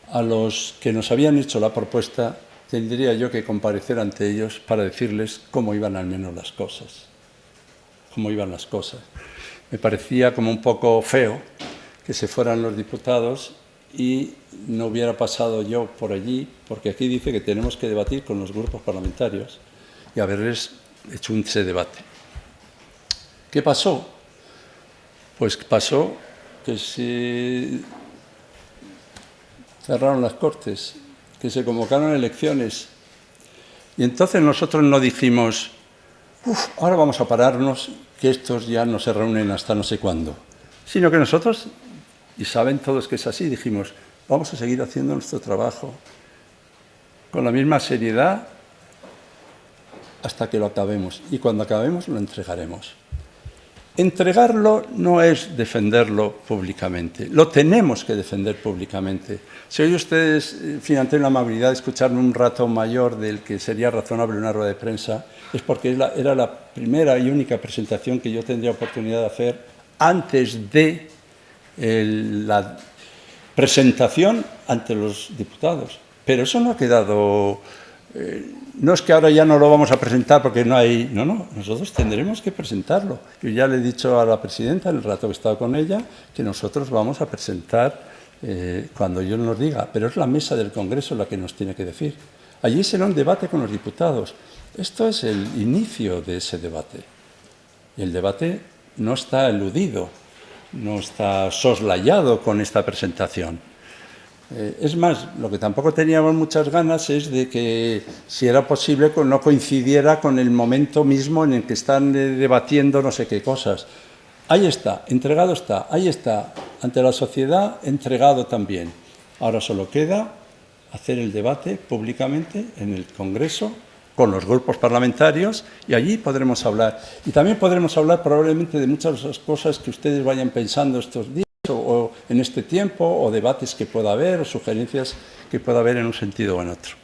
a los que nos habían hecho la propuesta, tendría yo que comparecer ante ellos para decirles cómo iban al menos las cosas. Cómo iban las cosas. Me parecía como un poco feo que se fueran los diputados y no hubiera pasado yo por allí, porque aquí dice que tenemos que debatir con los grupos parlamentarios y haberles hecho ese debate. ¿Qué pasó? Pues pasó que se cerraron las Cortes, que se convocaron elecciones. Y entonces nosotros no dijimos, ahora vamos a pararnos, que estos ya no se reúnen hasta no sé cuándo. Sino que nosotros, y saben todos que es así, dijimos, vamos a seguir haciendo nuestro trabajo con la misma seriedad hasta que lo acabemos. Y cuando acabemos lo entregaremos. Entregarlo no es defenderlo públicamente, lo tenemos que defender públicamente. Si hoy ustedes han tenido la amabilidad de escucharme un rato mayor del que sería razonable una rueda de prensa, es porque era la primera y única presentación que yo tendría oportunidad de hacer antes de la presentación ante los diputados. Pero eso no ha quedado... no es que ahora ya no lo vamos a presentar porque no hay... No, nosotros tendremos que presentarlo. Yo ya le he dicho a la presidenta, en el rato que he estado con ella, que nosotros vamos a presentar cuando yo nos diga, pero es la mesa del Congreso la que nos tiene que decir. Allí será un debate con los diputados. Esto es el inicio de ese debate. Y el debate no está eludido, no está soslayado con esta presentación. Es más, lo que tampoco teníamos muchas ganas es de que, si era posible, no coincidiera con el momento mismo en el que están debatiendo no sé qué cosas. Ahí está, entregado está, ahí está, ante la sociedad, entregado también. Ahora solo queda hacer el debate públicamente en el Congreso, con los grupos parlamentarios, y allí podremos hablar. Y también podremos hablar probablemente de muchas de las cosas que ustedes vayan pensando estos días, o en este tiempo, o debates que pueda haber, o sugerencias que pueda haber en un sentido o en otro.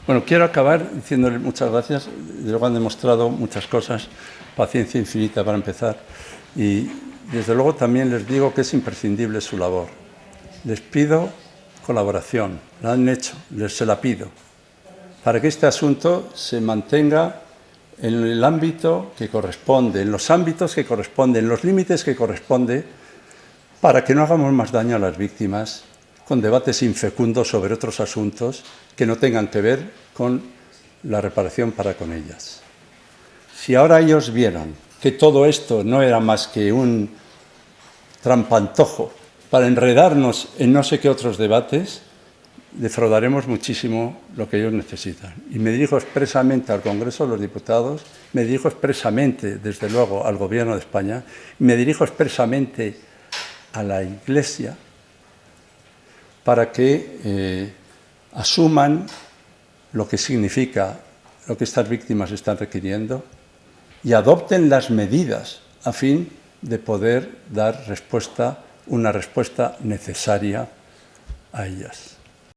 Bueno, quiero acabar diciéndoles muchas gracias. Luego han demostrado muchas cosas, paciencia infinita para empezar. Y desde luego también les digo que es imprescindible su labor. Les pido colaboración, la han hecho, se la pido, para que este asunto se mantenga en el ámbito que corresponde, en los ámbitos que corresponden, en los límites que corresponde, para que no hagamos más daño a las víctimas con debates infecundos sobre otros asuntos que no tengan que ver con la reparación para con ellas. Si ahora ellos vieran que todo esto no era más que un trampantojo para enredarnos en no sé qué otros debates, defraudaremos muchísimo lo que ellos necesitan. Y me dirijo expresamente al Congreso de los Diputados, me dirijo expresamente, desde luego, al Gobierno de España, y me dirijo expresamente a la Iglesia para que asuman lo que significa lo que estas víctimas están requiriendo y adopten las medidas a fin de poder dar una respuesta necesaria a ellas.